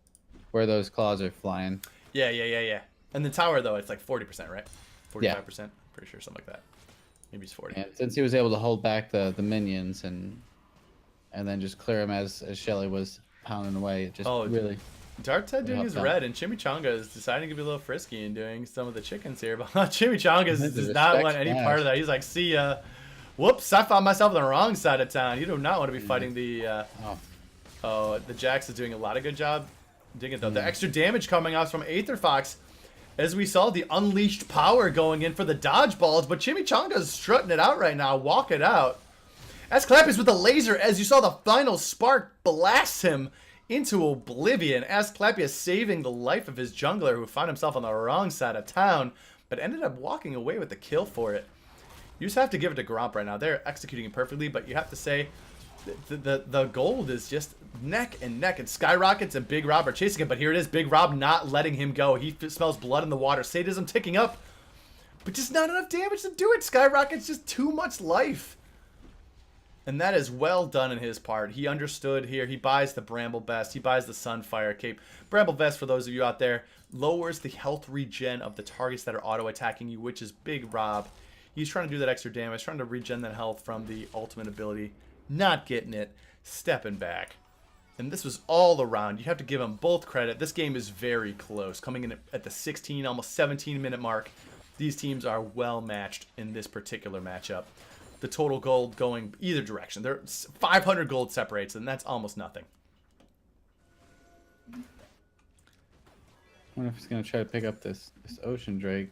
where those claws are flying. Yeah. And the tower, though, it's like 40%, right? 45%? Yeah. Pretty sure, something like that. Maybe it's 40. And since he was able to hold back the minions and then just clear them as Shelly was pounding away, it just really... Darkseid doing his red, and Chimichanga is deciding to be a little frisky and doing some of the chickens here. But Chimichanga does not want any part of that. He's like, see ya. Whoops, I found myself on the wrong side of town. You do not want to be fighting the... the Jax is doing a lot of good job digging it, though. The extra damage coming out from Aether Fox. As we saw, the unleashed power going in for the dodgeballs. But Chimichanga is strutting it out right now. Walk it out. Asclepius with the laser, as you saw the final spark blast him into oblivion. Asclepius saving the life of his jungler, who found himself on the wrong side of town, but ended up walking away with the kill for it. You just have to give it to Gromp right now. They're executing it perfectly, but you have to say the gold is just neck and neck. And Skyrockets and Big Rob are chasing him, but here it is. Big Rob not letting him go. He smells blood in the water. Sadism ticking up, but just not enough damage to do it. Skyrockets just too much life. And that is well done in his part. He understood here. He buys the Bramble Vest. He buys the Sunfire Cape. Bramble Vest, for those of you out there, lowers the health regen of the targets that are auto-attacking you, which is Big Rob. He's trying to do that extra damage, trying to regen that health from the ultimate ability. Not getting it. Stepping back. And this was all around. You have to give them both credit. This game is very close. Coming in at the 16, almost 17-minute mark. These teams are well matched in this particular matchup. The total gold going either direction. There 500 gold separates, and that's almost nothing. I wonder if he's gonna try to pick up this Ocean Drake.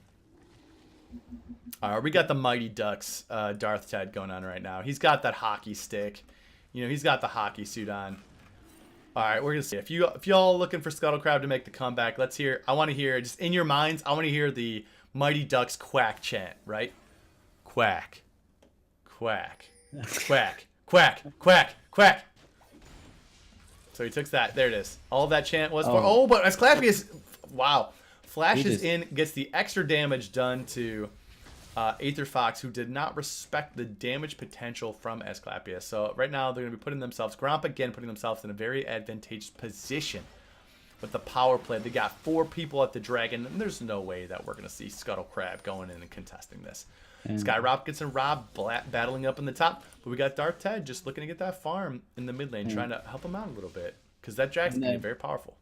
All right, we got the Mighty Ducks Darth Ted going on right now. He's got that hockey stick. You know, he's got the hockey suit on. All right, we're gonna see. If y'all looking for Scuttle Crab to make the comeback, let's hear. I want to hear, just in your minds, I want to hear the Mighty Ducks quack chant, right? Quack. Quack, quack, quack, quack, quack. So he took that. There it is. All that chant was for. Oh, but Asclepius, wow, flashes in, gets the extra damage done to Aether Fox, who did not respect the damage potential from Asclepius. So right now they're going to be putting themselves, Gromp again, putting themselves in a very advantageous position with the power play. They got 4 people at the dragon, and there's no way that we're going to see Scuttle Crab going in and contesting this. Skyrockets and Rob battling up in the top, but we got Dark Ted just looking to get that farm in the mid lane, trying to help him out a little bit, because that Jack's going to be very powerful.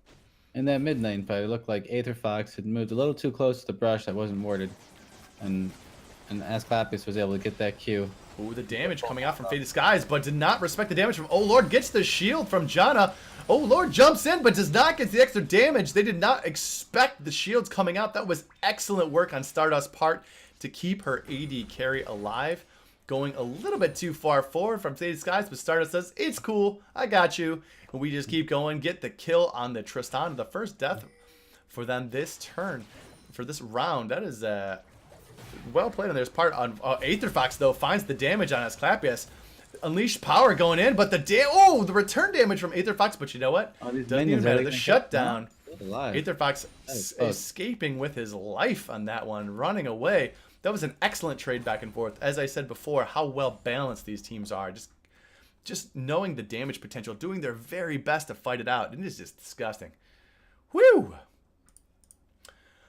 In that mid lane fight, it looked like Aether Fox had moved a little too close to the brush that wasn't warded, and Asclepius was able to get that Q. Ooh, the damage coming out from Faded Skies, but did not respect the damage from Oh Lord. Gets the shield from Janna. Oh Lord jumps in, but does not get the extra damage. They did not expect the shields coming out. That was excellent work on Stardust's part to keep her AD carry alive. Going a little bit too far forward from Faded Skies, but Stardust says, it's cool, I got you. And we just keep going, get the kill on the Tristan, the first death for them this turn, for this round. That is well played on their part. On Aether Fox, though, finds the damage on Asclepius. Unleashed power going in, but the return damage from Aether Fox, but you know what? Doesn't even matter. The shutdown. Aether Fox escaping with his life on that one, running away. That was an excellent trade back and forth. As I said before, how well balanced these teams are. Just knowing the damage potential, doing their very best to fight it out. It is just disgusting. Whew!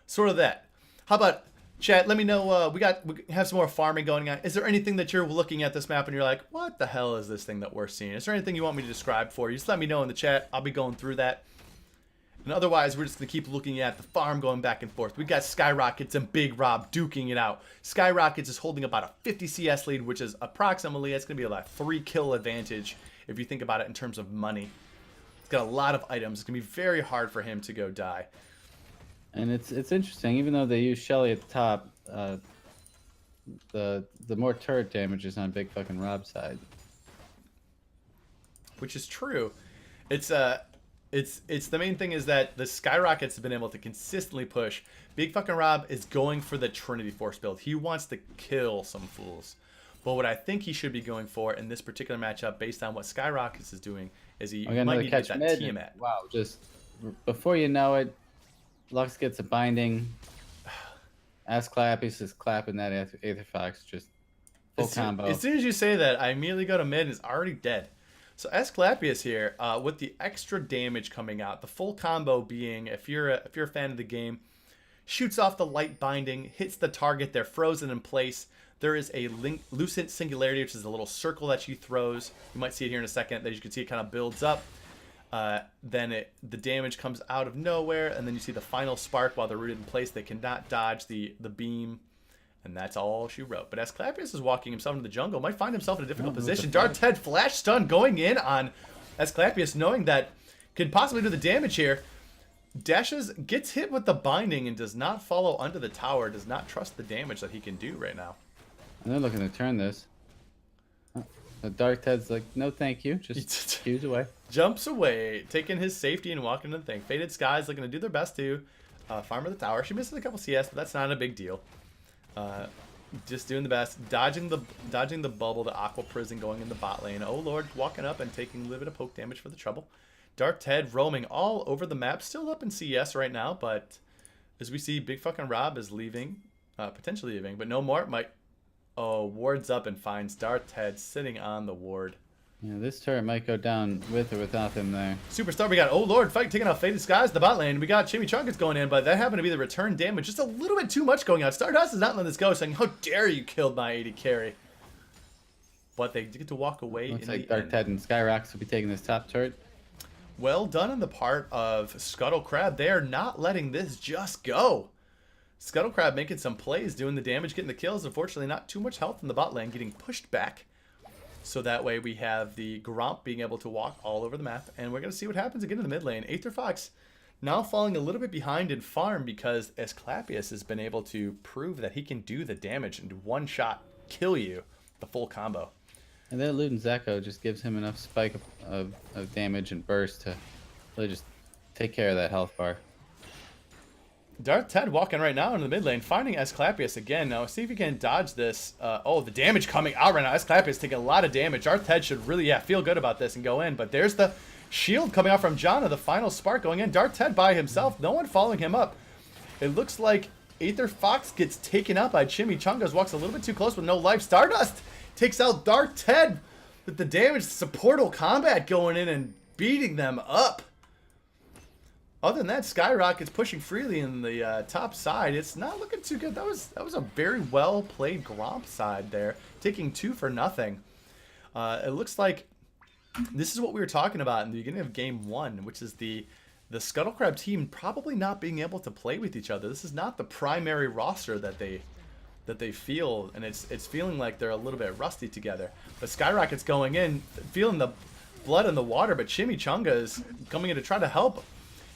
Sort of that. How about Chat, let me know. We have some more farming going on. Is there anything that you're looking at this map and you're like, what the hell is this thing that we're seeing? Is there anything you want me to describe for you? Just let me know in the chat. I'll be going through that. And otherwise, we're just going to keep looking at the farm going back and forth. We got Skyrockets and Big Rob duking it out. Skyrockets is holding about a 50 CS lead, which is approximately, it's going to be like 3 kill advantage if you think about it in terms of money. He's got a lot of items. It's going to be very hard for him to go die. And it's interesting, even though they use Shelly at the top, the more turret damage is on Big fucking Rob's side. Which is true. It's the main thing is that the Skyrockets have been able to consistently push. Big fucking Rob is going for the Trinity Force build. He wants to kill some fools. But what I think he should be going for in this particular matchup, based on what Skyrockets is doing, is he might need to get that Tiamat. Wow, just before you know it, Lux gets a binding. Ask Clappy's just clapping that Aether Fox, just full combo. As soon as you say that, I immediately go to mid and it's already dead. So Asclepius here, with the extra damage coming out, the full combo being, if you're a fan of the game, shoots off the light binding, hits the target, they're frozen in place. There is a Lucent Singularity, which is a little circle that she throws. You might see it here in a second. As you can see, it kind of builds up. Then the damage comes out of nowhere, and then you see the final spark while they're rooted in place. They cannot dodge the beam, and that's all she wrote. But Asclepius is walking himself into the jungle, might find himself in a difficult position. Darth Ted flash stun going in on Asclepius, knowing that could possibly do the damage here. Dashes, gets hit with the binding, and does not follow under the tower, does not trust the damage that he can do right now. And they're looking to turn this. The Dark Ted's like, no thank you, just fuse away. Jumps away, taking his safety and walking to the thing. Faded Skies looking to do their best to farm the tower. She misses a couple CS, but that's not a big deal. Just doing the best, dodging the bubble, the Aqua Prison going in the bot lane. Oh Lord, walking up and taking a little bit of poke damage for the trouble. Dark Ted roaming all over the map, still up in CS right now, but as we see, Big fucking Rob is leaving, potentially leaving, but no more. Wards up and finds Darth Ted sitting on the ward. Yeah, this turret might go down with or without him there. Superstar, we got, oh Lord, fight taking out Faded Skies, the bot lane. We got Chimichangas going in, but that happened to be the return damage. Just a little bit too much going on. Stardust is not letting this go, saying, how dare you killed my 80 carry. But they get to walk away. Looks like Dark Ted and Skyrox will be taking this top turret. Well done on the part of Scuttle Crab. They are not letting this just go. Scuttle Crab making some plays, doing the damage, getting the kills. Unfortunately, not too much health in the bot lane, getting pushed back. So that way we have the Gromp being able to walk all over the map. And we're going to see what happens again in the mid lane. Aether Fox now falling a little bit behind in farm because Asclepius has been able to prove that he can do the damage and one shot kill you, the full combo. And then Luden's Echo just gives him enough spike of damage and burst to really just take care of that health bar. Darth Ted walking right now in the mid lane, finding Asclepius again. Now, see if he can dodge this. The damage coming out right now. Asclepius taking a lot of damage. Darth Ted should really, feel good about this and go in. But there's the shield coming out from Janna, the final spark going in. Darth Ted by himself, no one following him up. It looks like Aether Fox gets taken out by Chimichangas, walks a little bit too close with no life. Stardust takes out Darth Ted with the damage. Supportal combat going in and beating them up. Other than that, Skyrocket's pushing freely in the top side. It's not looking too good. That was a very well played Gromp side there, taking 2 for nothing. It looks like this is what we were talking about in the beginning of game 1, which is the Scuttle Crab team probably not being able to play with each other. This is not the primary roster that they feel, and it's feeling like they're a little bit rusty together. But Skyrocket's going in, feeling the blood in the water, but Chimichanga is coming in to try to help.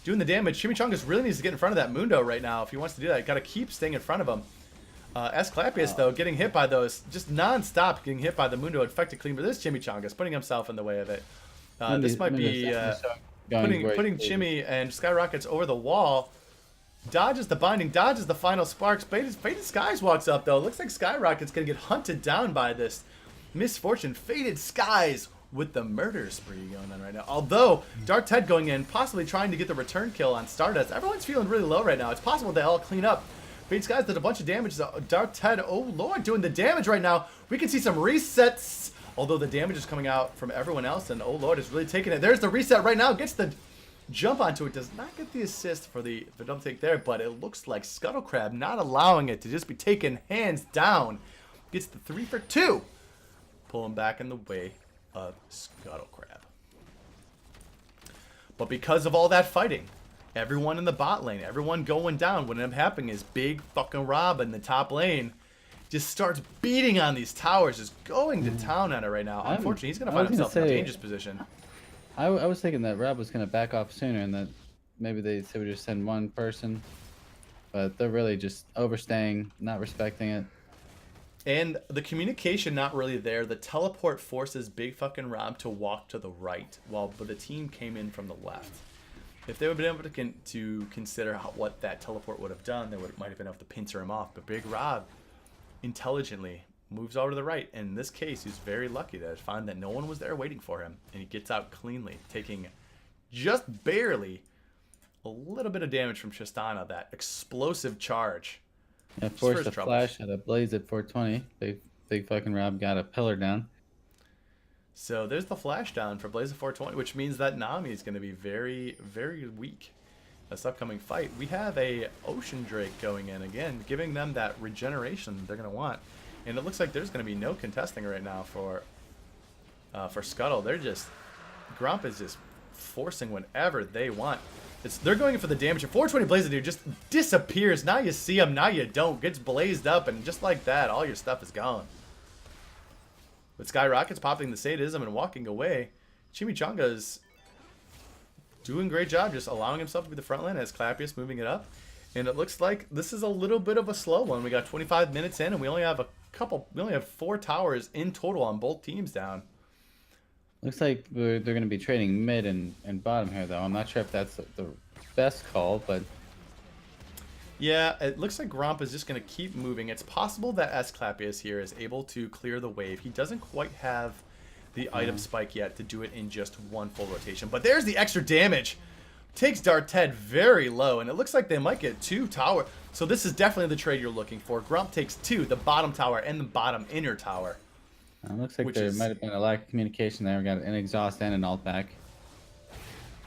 Doing the damage. Chimichangas really needs to get in front of that Mundo right now if he wants to do that. Got to keep staying in front of him. Asclepius, though, getting hit by those, just non-stop getting hit by the Mundo infected clean. But this Chimichangas putting himself in the way of it. This might be putting Chimmy and Skyrockets over the wall. Dodges the binding, dodges the final sparks. Faded Skies walks up, though. Looks like Skyrocket's going to get hunted down by this misfortune. Faded Skies with the murder spree going on right now. Although, Dark Ted going in, possibly trying to get the return kill on Stardust. Everyone's feeling really low right now. It's possible they all clean up. Faded Skies did a bunch of damage. Dark Ted, oh Lord, doing the damage right now. We can see some resets, although the damage is coming out from everyone else, and oh Lord, is really taking it. There's the reset right now. Gets the jump onto it, does not get the assist for the double take there, but it looks like Scuttle Crab not allowing it to just be taken hands down. Gets the 3 for 2. Pulling back in the way of Scuttle Crab. But because of all that fighting, everyone in the bot lane, everyone going down, what ended up happening is big fucking Rob in the top lane just starts beating on these towers, just going to town on it right now. Unfortunately, he's going to find himself in a dangerous position. I was thinking that Rob was going to back off sooner and that maybe they would just send one person. But they're really just overstaying, not respecting it. And the communication not really there. The teleport forces big fucking Rob to walk to the right while the team came in from the left. If they would have been able to consider what that teleport would have done, they might have been able to pincer him off. But big Rob intelligently moves over to the right. And in this case, he's very lucky to find that no one was there waiting for him. And he gets out cleanly, taking just barely a little bit of damage from Tristana, that explosive charge. Yeah, forced a flash at a blaze at 420. Big fucking Rob got a pillar down. So there's the flash down for Blaze of 420, which means that Nami is going to be very, very weak this upcoming fight. We have a Ocean Drake going in again, giving them that regeneration they're going to want. And it looks like there's going to be no contesting right now for Scuttle. Gromp is just forcing whatever they want. They're going for the damage. 420 Blaze dude just disappears. Now you see him, now you don't. Gets blazed up, and just like that, all your stuff is gone. But Skyrocket's popping the sadism and walking away. Chimichanga's doing a great job just allowing himself to be the front line as Clapius moving it up. And it looks like this is a little bit of a slow one. We got 25 minutes in, and we only have 4 towers in total on both teams down. Looks like they're going to be trading mid and bottom here, though. I'm not sure if that's the best call, but... Yeah, it looks like Gromp is just going to keep moving. It's possible that Clapius here is able to clear the wave. He doesn't quite have the item spike yet to do it in just one full rotation. But there's the extra damage. Takes Darted very low, and it looks like they might get 2 tower. So this is definitely the trade you're looking for. Gromp takes 2, the bottom tower and the bottom inner tower. Looks like there might have been a lack of communication there. We got an exhaust and an alt back.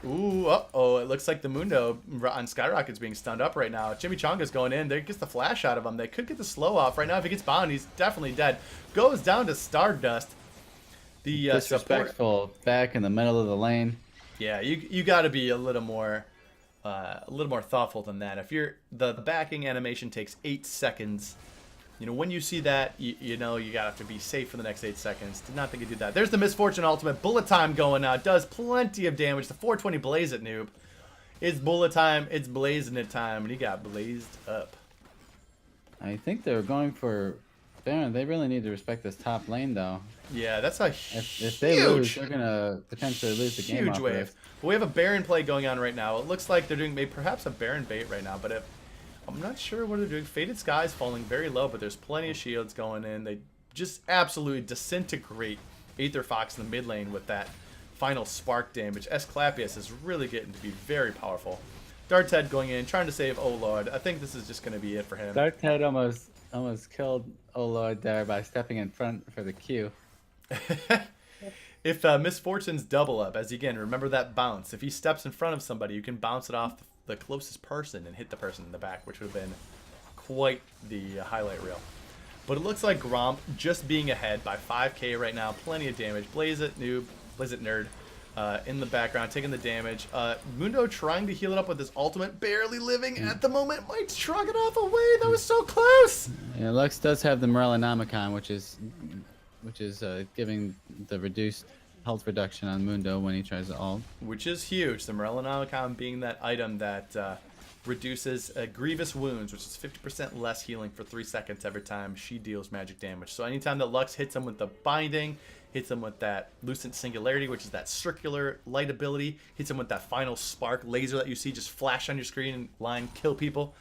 Ooh, uh-oh. It looks like the Mundo on Skyrocket's being stunned up right now. Chimichanga's going in. They gets the flash out of him. They could get the slow off. Right now, if he gets bound, he's definitely dead. Goes down to Stardust. The disrespectful support back in the middle of the lane. Yeah, you got to be a little more thoughtful than that. If you're the backing animation takes 8 seconds. You know, when you see that, you know you gotta have to be safe for the next 8 seconds. Did not think you'd do that. There's the Misfortune ultimate. Bullet time going out. Does plenty of damage. The 420 Blaze it, noob. It's bullet time. It's blazing it time. And he got blazed up. I think they're going for Baron. They really need to respect this top lane, though. Yeah, that's a if they lose, they're going to potentially lose the game. Huge wave. But we have a Baron play going on right now. It looks like they're doing maybe perhaps a Baron bait right now. But I'm not sure what they're doing. Faded Sky's falling very low, but there's plenty of shields going in. They just absolutely disintegrate Aether Fox in the mid lane with that final spark damage. Clapius is really getting to be very powerful. Darted going in, trying to save Olord. I think this is just going to be it for him. Darted almost killed Olord there by stepping in front for the Q. If Misfortune's double up, as again, remember that bounce. If he steps in front of somebody, you can bounce it off the closest person and hit the person in the back, which would have been quite the highlight reel. But it looks like Gromp just being ahead by 5k right now. Plenty of damage. Blaze it, noob. Blaze it, nerd. In the background, taking the damage. Mundo trying to heal it up with his ultimate. Barely living at the moment. Might shrug it off away. That was so close. Yeah, Lux does have the Morellonomicon, which is giving the reduced health reduction on Mundo when he tries to ult. Which is huge. The Morellonomicon being that item that reduces grievous wounds, which is 50% less healing for 3 seconds every time she deals magic damage. So anytime that Lux hits him with the binding, hits him with that Lucent Singularity, which is that circular light ability, hits him with that final spark laser that you see just flash on your screen and line kill people,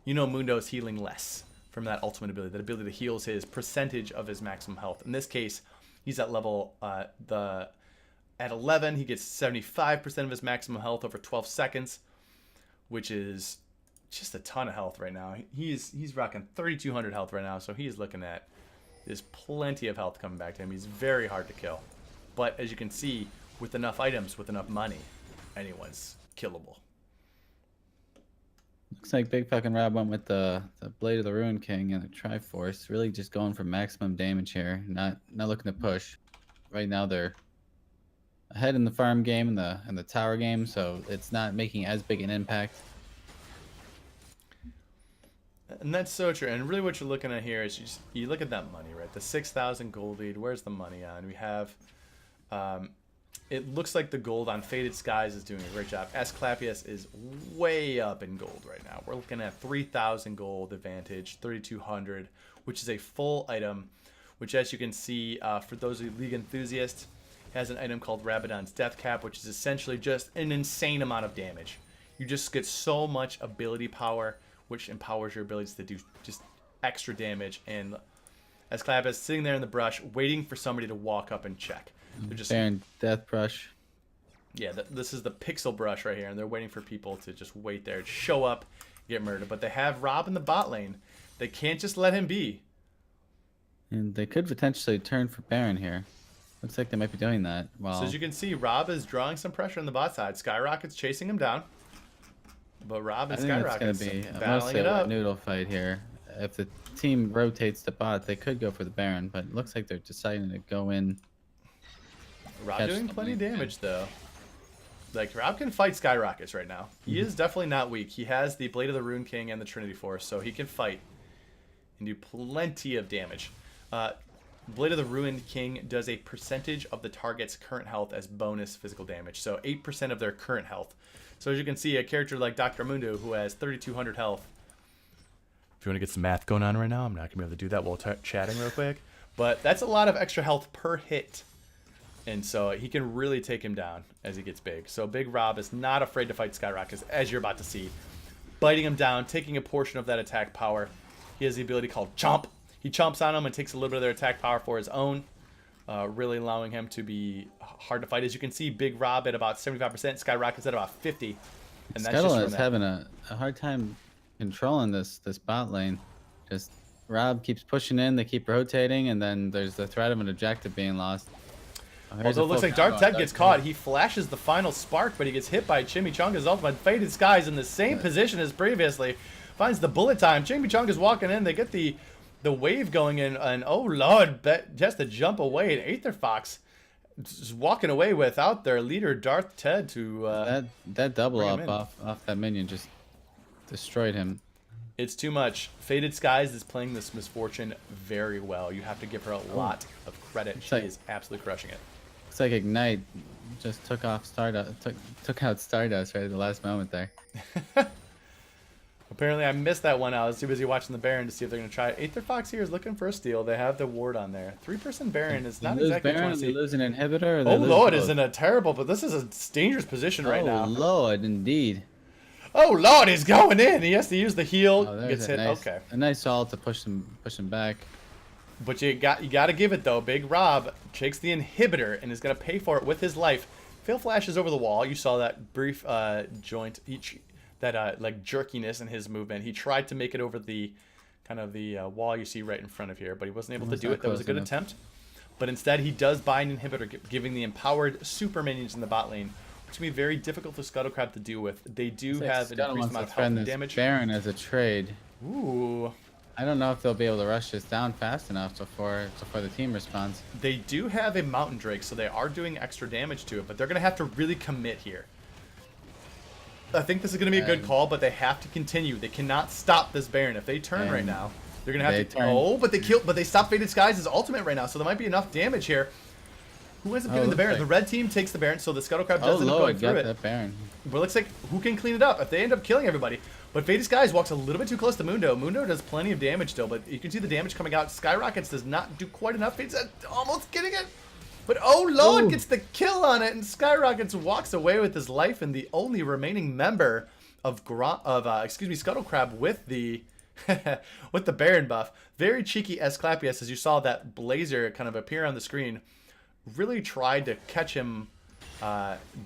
you know Mundo is healing less from that ultimate ability. That ability that heals his percentage of his maximum health. In this case, he's at level at 11. He gets 75% of his maximum health over 12 seconds, which is just a ton of health right now. He's rocking 3,200 health right now, so he's looking at there's plenty of health coming back to him. He's very hard to kill, but as you can see, with enough items, with enough money, anyone's killable. Looks like Big Fucking Rob went with the Blade of the Ruin King and the Triforce. Really just going for maximum damage here. Not looking to push. Right now they're ahead in the farm game and the tower game, so it's not making as big an impact. And that's so true. And really what you're looking at here is you look at that money, right? The 6,000 gold lead. Where's the money on? We have, it looks like the gold on Faded Skies is doing a great job. Asclepius is way up in gold right now. We're looking at 3,000 gold advantage, 3,200, which is a full item, which as you can see, for those of you League enthusiasts, has an item called Rabadon's Death Cap, which is essentially just an insane amount of damage. You just get so much ability power, which empowers your abilities to do just extra damage. And Asclepius is sitting there in the brush, waiting for somebody to walk up and check. They're just Baron Death Brush. Yeah, this is the pixel brush right here, and they're waiting for people to just wait there, show up, get murdered. But they have Rob in the bot lane. They can't just let him be. And they could potentially turn for Baron here. Looks like they might be doing that. Wow. So as you can see, Rob is drawing some pressure on the bot side. Skyrocket's chasing him down. But Rob and Skyrocket's battling it up. A noodle fight here. If the team rotates the bot, they could go for the Baron, but it looks like they're deciding to go in. Rob doing plenty of damage, though. Like, Rob can fight Skyrockets right now. He is definitely not weak. He has the Blade of the Rune King and the Trinity Force, so he can fight and do plenty of damage. Blade of the Ruined King does a percentage of the target's current health as bonus physical damage, so 8% of their current health. So as you can see, a character like Dr. Mundo, who has 3,200 health. If you want to get some math going on right now, I'm not going to be able to do that while chatting real quick. But that's a lot of extra health per hit. And so he can really take him down as he gets big. So Big Rob is not afraid to fight Skyrocket, as you're about to see. Biting him down, taking a portion of that attack power. He has the ability called Chomp. He chomps on him and takes a little bit of their attack power for his own. Really allowing him to be hard to fight. As you can see, Big Rob at about 75%, Skyrocket's at about 50%. And that's Scuttle just is having a hard time controlling this bot lane. Just Rob keeps pushing in, they keep rotating, and then there's the threat of an objective being lost. Although it looks like Dark Ted gets caught. He flashes the final spark, but he gets hit by Chimichanga's ultimate. Faded Skies in the same position as previously. Finds the bullet time. Chimichanga's walking in. They get the wave going in, and oh lord, just to jump away. And Aether Fox just walking away without their leader Darth Ted to that double up off that minion just destroyed him. It's too much. Faded Skies is playing this Misfortune very well. You have to give her a lot of credit. She is absolutely crushing it. Looks like Ignite just took off Stardust, took out Stardust right at the last moment there. Apparently I missed that one. I was too busy watching the Baron to see if they're going to try it. Aether Fox here is looking for a steal. They have the ward on there. 3-person Baron is not exactly Baron, what they lose an inhibitor. Or oh lord, is in a terrible, but this is a dangerous position right now. Oh lord, indeed. Oh lord, he's going in. He has to use the heal. Oh, Gets hit. Nice, okay. A nice ult to push him back. But you got to give it though. Big Rob takes the inhibitor and is going to pay for it with his life. Phil flashes over the wall. You saw that brief joint, like jerkiness in his movement. He tried to make it over the kind of the wall you see right in front of here, but he wasn't able to do it. That was a good attempt. But instead, he does buy an inhibitor, giving the empowered super minions in the bot lane, which is going to be very difficult for Scuttlecrab to deal with. They do have an increased amount of health and damage. Baron as a trade. Ooh. I don't know if they'll be able to rush this down fast enough before the team responds. They do have a Mountain Drake, so they are doing extra damage to it, but they're going to have to really commit here. I think this is going to be a good call, but they have to continue. They cannot stop this Baron. If they turn right now, they're going to have to... Oh, but they stop Faded Skies' ultimate right now, so there might be enough damage here. Who ends up getting the Baron? Like... The red team takes the Baron, so the Scuttlecrab does end up going through it. That Baron. But it looks like who can clean it up if they end up killing everybody. But Faded Skies walks a little bit too close to Mundo. Mundo does plenty of damage still, but you can see the damage coming out. Skyrockets does not do quite enough. Faded Skies almost getting it. But oh lord, gets the kill on it, and Skyrockets walks away with his life, and the only remaining member of Scuttlecrab with the with the Baron buff. Very cheeky Asclepius, as you saw that Blazer kind of appear on the screen. Really tried to catch him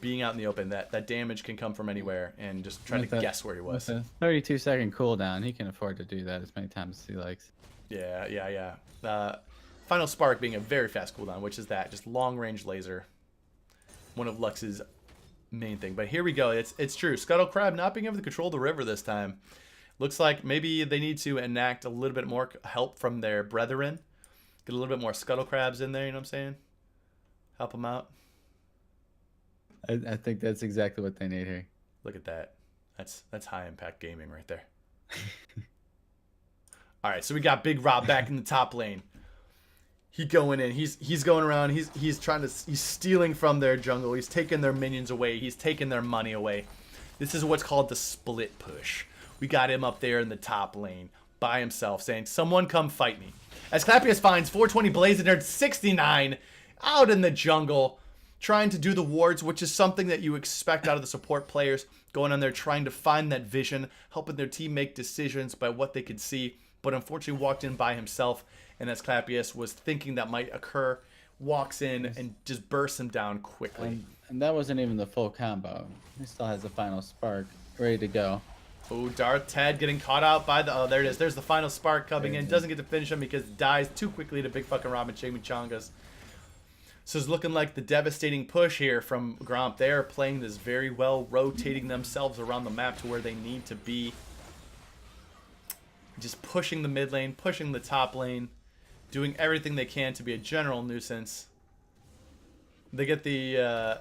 being out in the open. That damage can come from anywhere, and just trying to guess where he was. With a 32-second cooldown, he can afford to do that as many times as he likes. Yeah. Final Spark being a very fast cooldown, which is that just long range laser. One of Lux's main thing. But here we go. It's true. Scuttle Crab not being able to control the river this time. Looks like maybe they need to enact a little bit more help from their brethren. Get a little bit more Scuttle Crabs in there, you know what I'm saying? Help them out. I think that's exactly what they need here. Look at that. That's high impact gaming right there. All right, so we got Big Rob back in the top lane. He going in. He's going around. He's stealing from their jungle. He's taking their minions away. He's taking their money away. This is what's called the split push. We got him up there in the top lane by himself saying, "Someone come fight me." As Clapius finds 420 Blazing Nerd 69 out in the jungle trying to do the wards, which is something that you expect out of the support players, going on there trying to find that vision, helping their team make decisions by what they could see, but unfortunately walked in by himself, and as Clapius was thinking that might occur, walks in and just bursts him down quickly. And that wasn't even the full combo. He still has the final spark ready to go. Oh, Darth Tad getting caught out by the... Oh, there it is. There's the final spark coming in. Doesn't get to finish him because dies too quickly to big fucking Robin Chimichangas. So it's looking like the devastating push here from Gromp. They are playing this very well, rotating themselves around the map to where they need to be. Just pushing the mid lane, pushing the top lane, doing everything they can to be a general nuisance. They get the...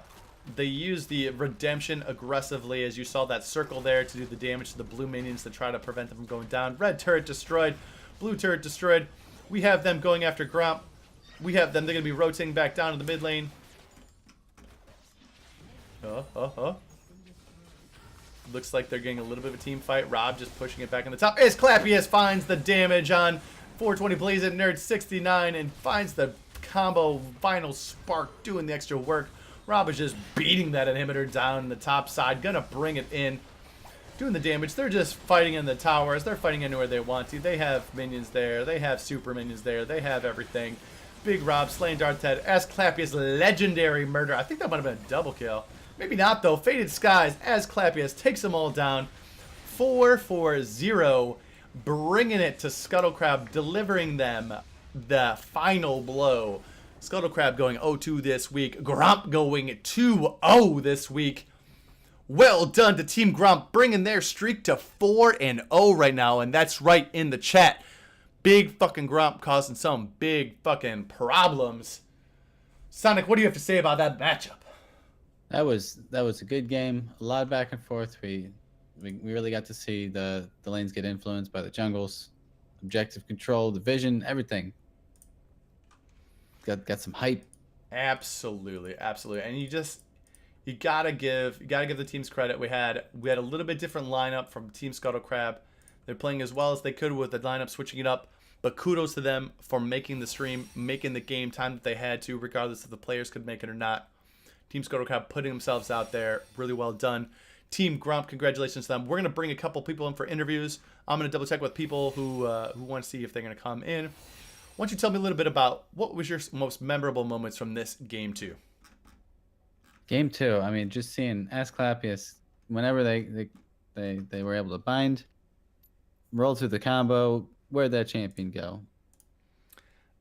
They use the redemption aggressively, as you saw that circle there to do the damage to the blue minions to try to prevent them from going down. Red turret destroyed. Blue turret destroyed. We have them going after Gromp. We have them. They're going to be rotating back down to the mid lane. Looks like they're getting a little bit of a team fight. Rob just pushing it back in the top. As Clapius finds the damage on 420 Blazing Nerd 69 and finds the combo final spark doing the extra work. Rob is just beating that inhibitor down the top side. Gonna bring it in. Doing the damage. They're just fighting in the towers. They're fighting anywhere they want to. They have minions there. They have super minions there. They have everything. Big Rob slaying Darth Ted as Clapius legendary murder. I think that might have been a double kill. Maybe not though. Faded Skies as Clapius takes them all down. 4-0. Bringing it to Scuttle Crab. Delivering them the final blow. Scuttle Crab going 0-2 this week. Gromp going 2-0 this week. Well done to Team Gromp, bringing their streak to 4-0 right now, and that's right in the chat. Big fucking Gromp causing some big fucking problems. Sonic, what do you have to say about that matchup? That was a good game. A lot of back and forth. We really got to see the lanes get influenced by the jungles, objective control, the vision, everything. Got some hype. Absolutely, absolutely. And you gotta give the teams credit. We had a little bit different lineup from Team Scuttle Crab. They're playing as well as they could with the lineup, switching it up. But kudos to them for making the stream, making the game time that they had to, regardless if the players could make it or not. Team Scuttle Crab putting themselves out there, really well done. Team Gromp, congratulations to them. We're gonna bring a couple people in for interviews. I'm gonna double check with people who want to see if they're gonna come in. Why don't you tell me a little bit about what was your most memorable moments from this game 2? Game 2, I mean, just seeing Asclepius, whenever they were able to bind, roll through the combo, where'd that champion go?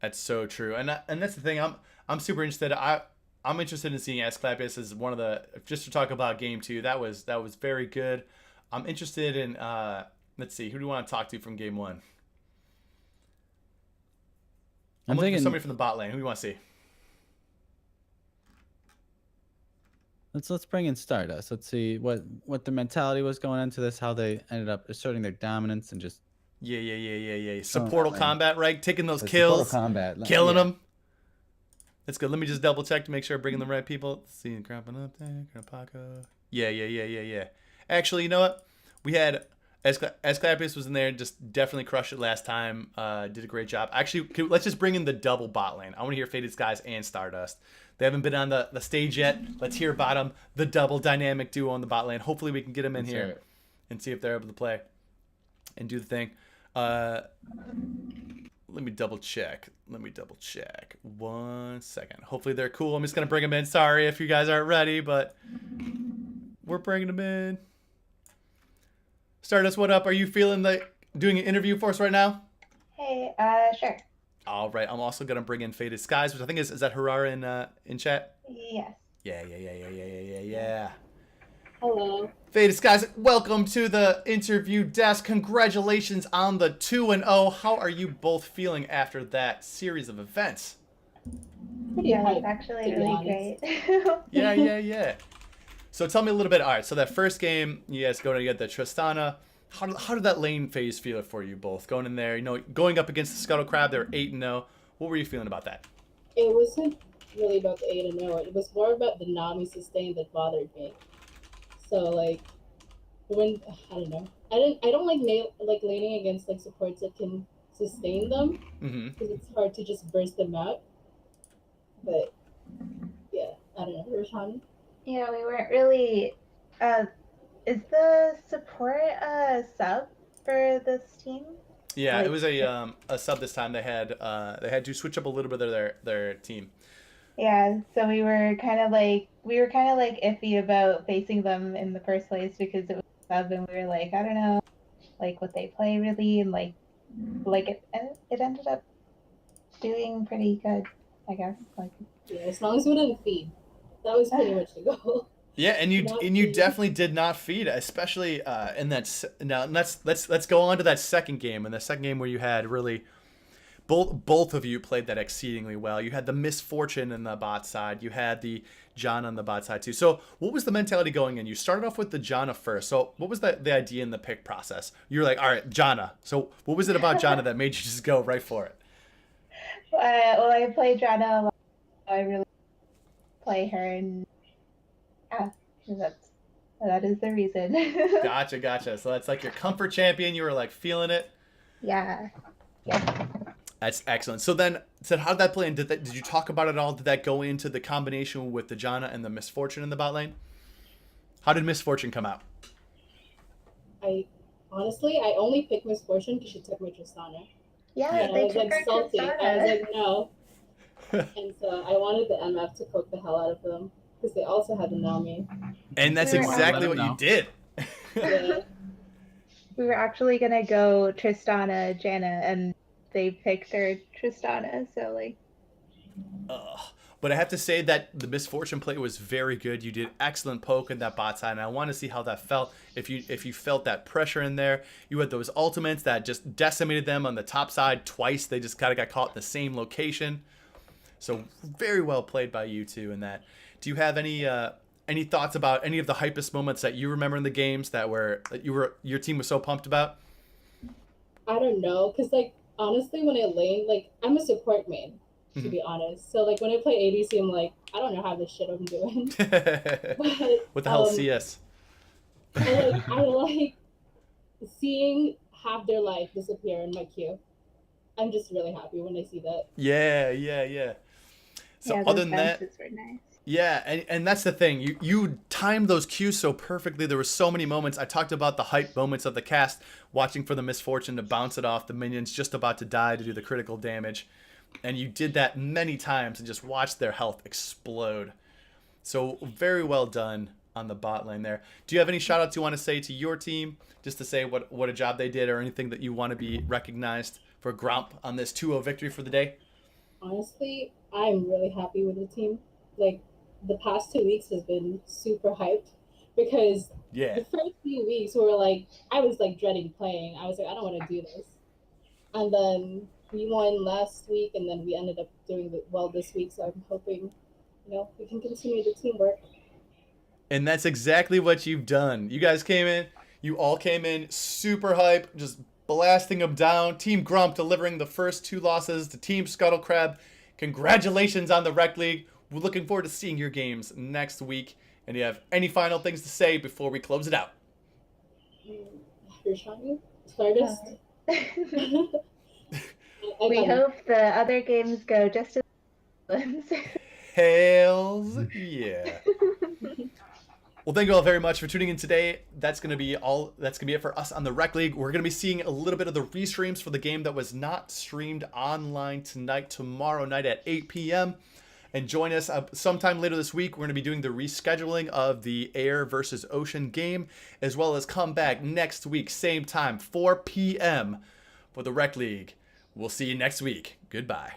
That's so true, and that's the thing. I'm super interested. I'm interested in seeing Asclepius as one of the, just to talk about game 2. That was very good. I'm interested in let's see, who do you want to talk to from game 1? I'm looking for somebody from the bot lane. Who do you want to see? Let's bring in Stardust. Let's see what the mentality was going into this, how they ended up asserting their dominance and just Supportal combat, right? Taking those kills, killing them. That's good. Let me just double check to make sure I'm bringing the right people. Let's see, cramping up there, Paco. Yeah. Actually, you know what? We had Asclepius was in there, just definitely crushed it last time. Did a great job. Actually, let's just bring in the double bot lane. I want to hear Faded Skies and Stardust. They haven't been on the stage yet. Let's hear about them. The double dynamic duo on the bot lane. Hopefully we can get them in here and see if they're able to play and do the thing. Let me double check. 1 second. Hopefully they're cool. I'm just going to bring them in. Sorry if you guys aren't ready, but we're bringing them in. Stardust, what up? Are you feeling like doing an interview for us right now? Hey, sure. All right. I'm also gonna bring in Faded Skies, which I think is that Harara in chat? Yes. Yeah. Hello. Vetus guys, welcome to the interview desk. Congratulations on the 2-0. How are you both feeling after that series of events? Pretty Yeah, hyped, that's actually to be really honest. great. Yeah. So tell me a little bit. All right, so that first game, you guys go to get the Tristana. How did that lane phase feel for you both? Going in there, going up against the Scuttle Crab, they're 8-0. What were you feeling about that? It wasn't really about the 8-0. It was more about the Nami sustain that bothered me. So like when I don't know, I don't like laning against like supports that can sustain them Mm-hmm. because it's hard to just burst them out. But yeah, I don't know, Roshan. Yeah, we weren't really. Is the support a sub for this team? Yeah, it Like, was a sub this time. They had to switch up a little bit of their team. yeah, so we were kind of like iffy about facing them in the first place because it was a sub, and we were like, I don't know, like what they play really, and it ended up doing pretty good, I guess. Like, Yeah, as long as we didn't feed, that was pretty much the goal. Yeah, and you Not and you feed. definitely did not feed, especially in that. Now let's go on to that second game. In the second game where you had really both of you played that exceedingly well. You had the misfortune in the bot side. You had the Janna on the bot side too. So what was the mentality going in? You started off with the Janna first. So what was the idea in the pick process? You were like, all right, Janna. So what was it about Janna that made you just go right for it? well, I played Drana a lot. I really play her, and yeah, that is the reason. Gotcha. So that's like your comfort champion. You were like feeling it. Yeah. That's excellent. So how did that play? And did you talk about it all? Did that go into the combination with the Janna and the misfortune in the bot lane? How did misfortune come out? I honestly only picked Misfortune because she took my Tristana. Yeah, And I they was took like our salty. I was Tristana. like, no. And so I wanted the MF to poke the hell out of them because they also had the Nami. And that's We were exactly let what him you know. did. Yeah. We were actually gonna go Tristana, Janna, and they picked her Tristana, so like. Ugh. But I have to say that the misfortune play was very good. You did excellent poke in that bot side, and I want to see how that felt. If you felt that pressure in there, you had those ultimates that just decimated them on the top side twice. They just kind of got caught in the same location. So very well played by you two in that. Do you have any thoughts about any of the hypest moments that you remember in the games that your team was so pumped about? I don't know. Because, like, honestly, when I lane, like, I'm a support main, to be honest. So, like, when I play ADC, I'm like, I don't know how this shit I'm doing. But, What the hell, CS? I like seeing half their life disappear in my queue. I'm just really happy when I see that. Yeah. So Yeah, other those than that, bounces were nice. yeah, and that's the thing. You timed those cues so perfectly. There were so many moments. I talked about the hype moments of the cast, watching for the misfortune to bounce it off the minions just about to die to do the critical damage. And you did that many times and just watched their health explode. So very well done on the bot lane there. Do you have any shout outs you want to say to your team? Just to say what a job they did or anything that you want to be recognized for Gromp on this 2-0 victory for the day? Honestly, I'm really happy with the team. Like, the past 2 weeks has been super hyped because Yeah. the first few weeks were like, I was like dreading playing. I was like, I don't want to do this. And then we won last week, and then we ended up doing well this week. So I'm hoping, we can continue the teamwork. And that's exactly what you've done. You guys came in, you all came in super hype, just blasting them down. Team Grump delivering the first 2 losses to Team Scuttle Crab. Congratulations on the Rekt League. We're looking forward to seeing your games next week. And do you have any final things to say before we close it out? Roshan, Stardust. We hope the other games go just as well. Hells yeah. Well, thank you all very much for tuning in today. That's gonna be it for us on the Rekt League. We're gonna be seeing a little bit of the restreams for the game that was not streamed online tonight, tomorrow night at 8 p.m. And join us sometime later this week. We're going to be doing the rescheduling of the Air versus Ocean game, as well as come back next week, same time, 4 p.m. for the Rekt League. We'll see you next week. Goodbye.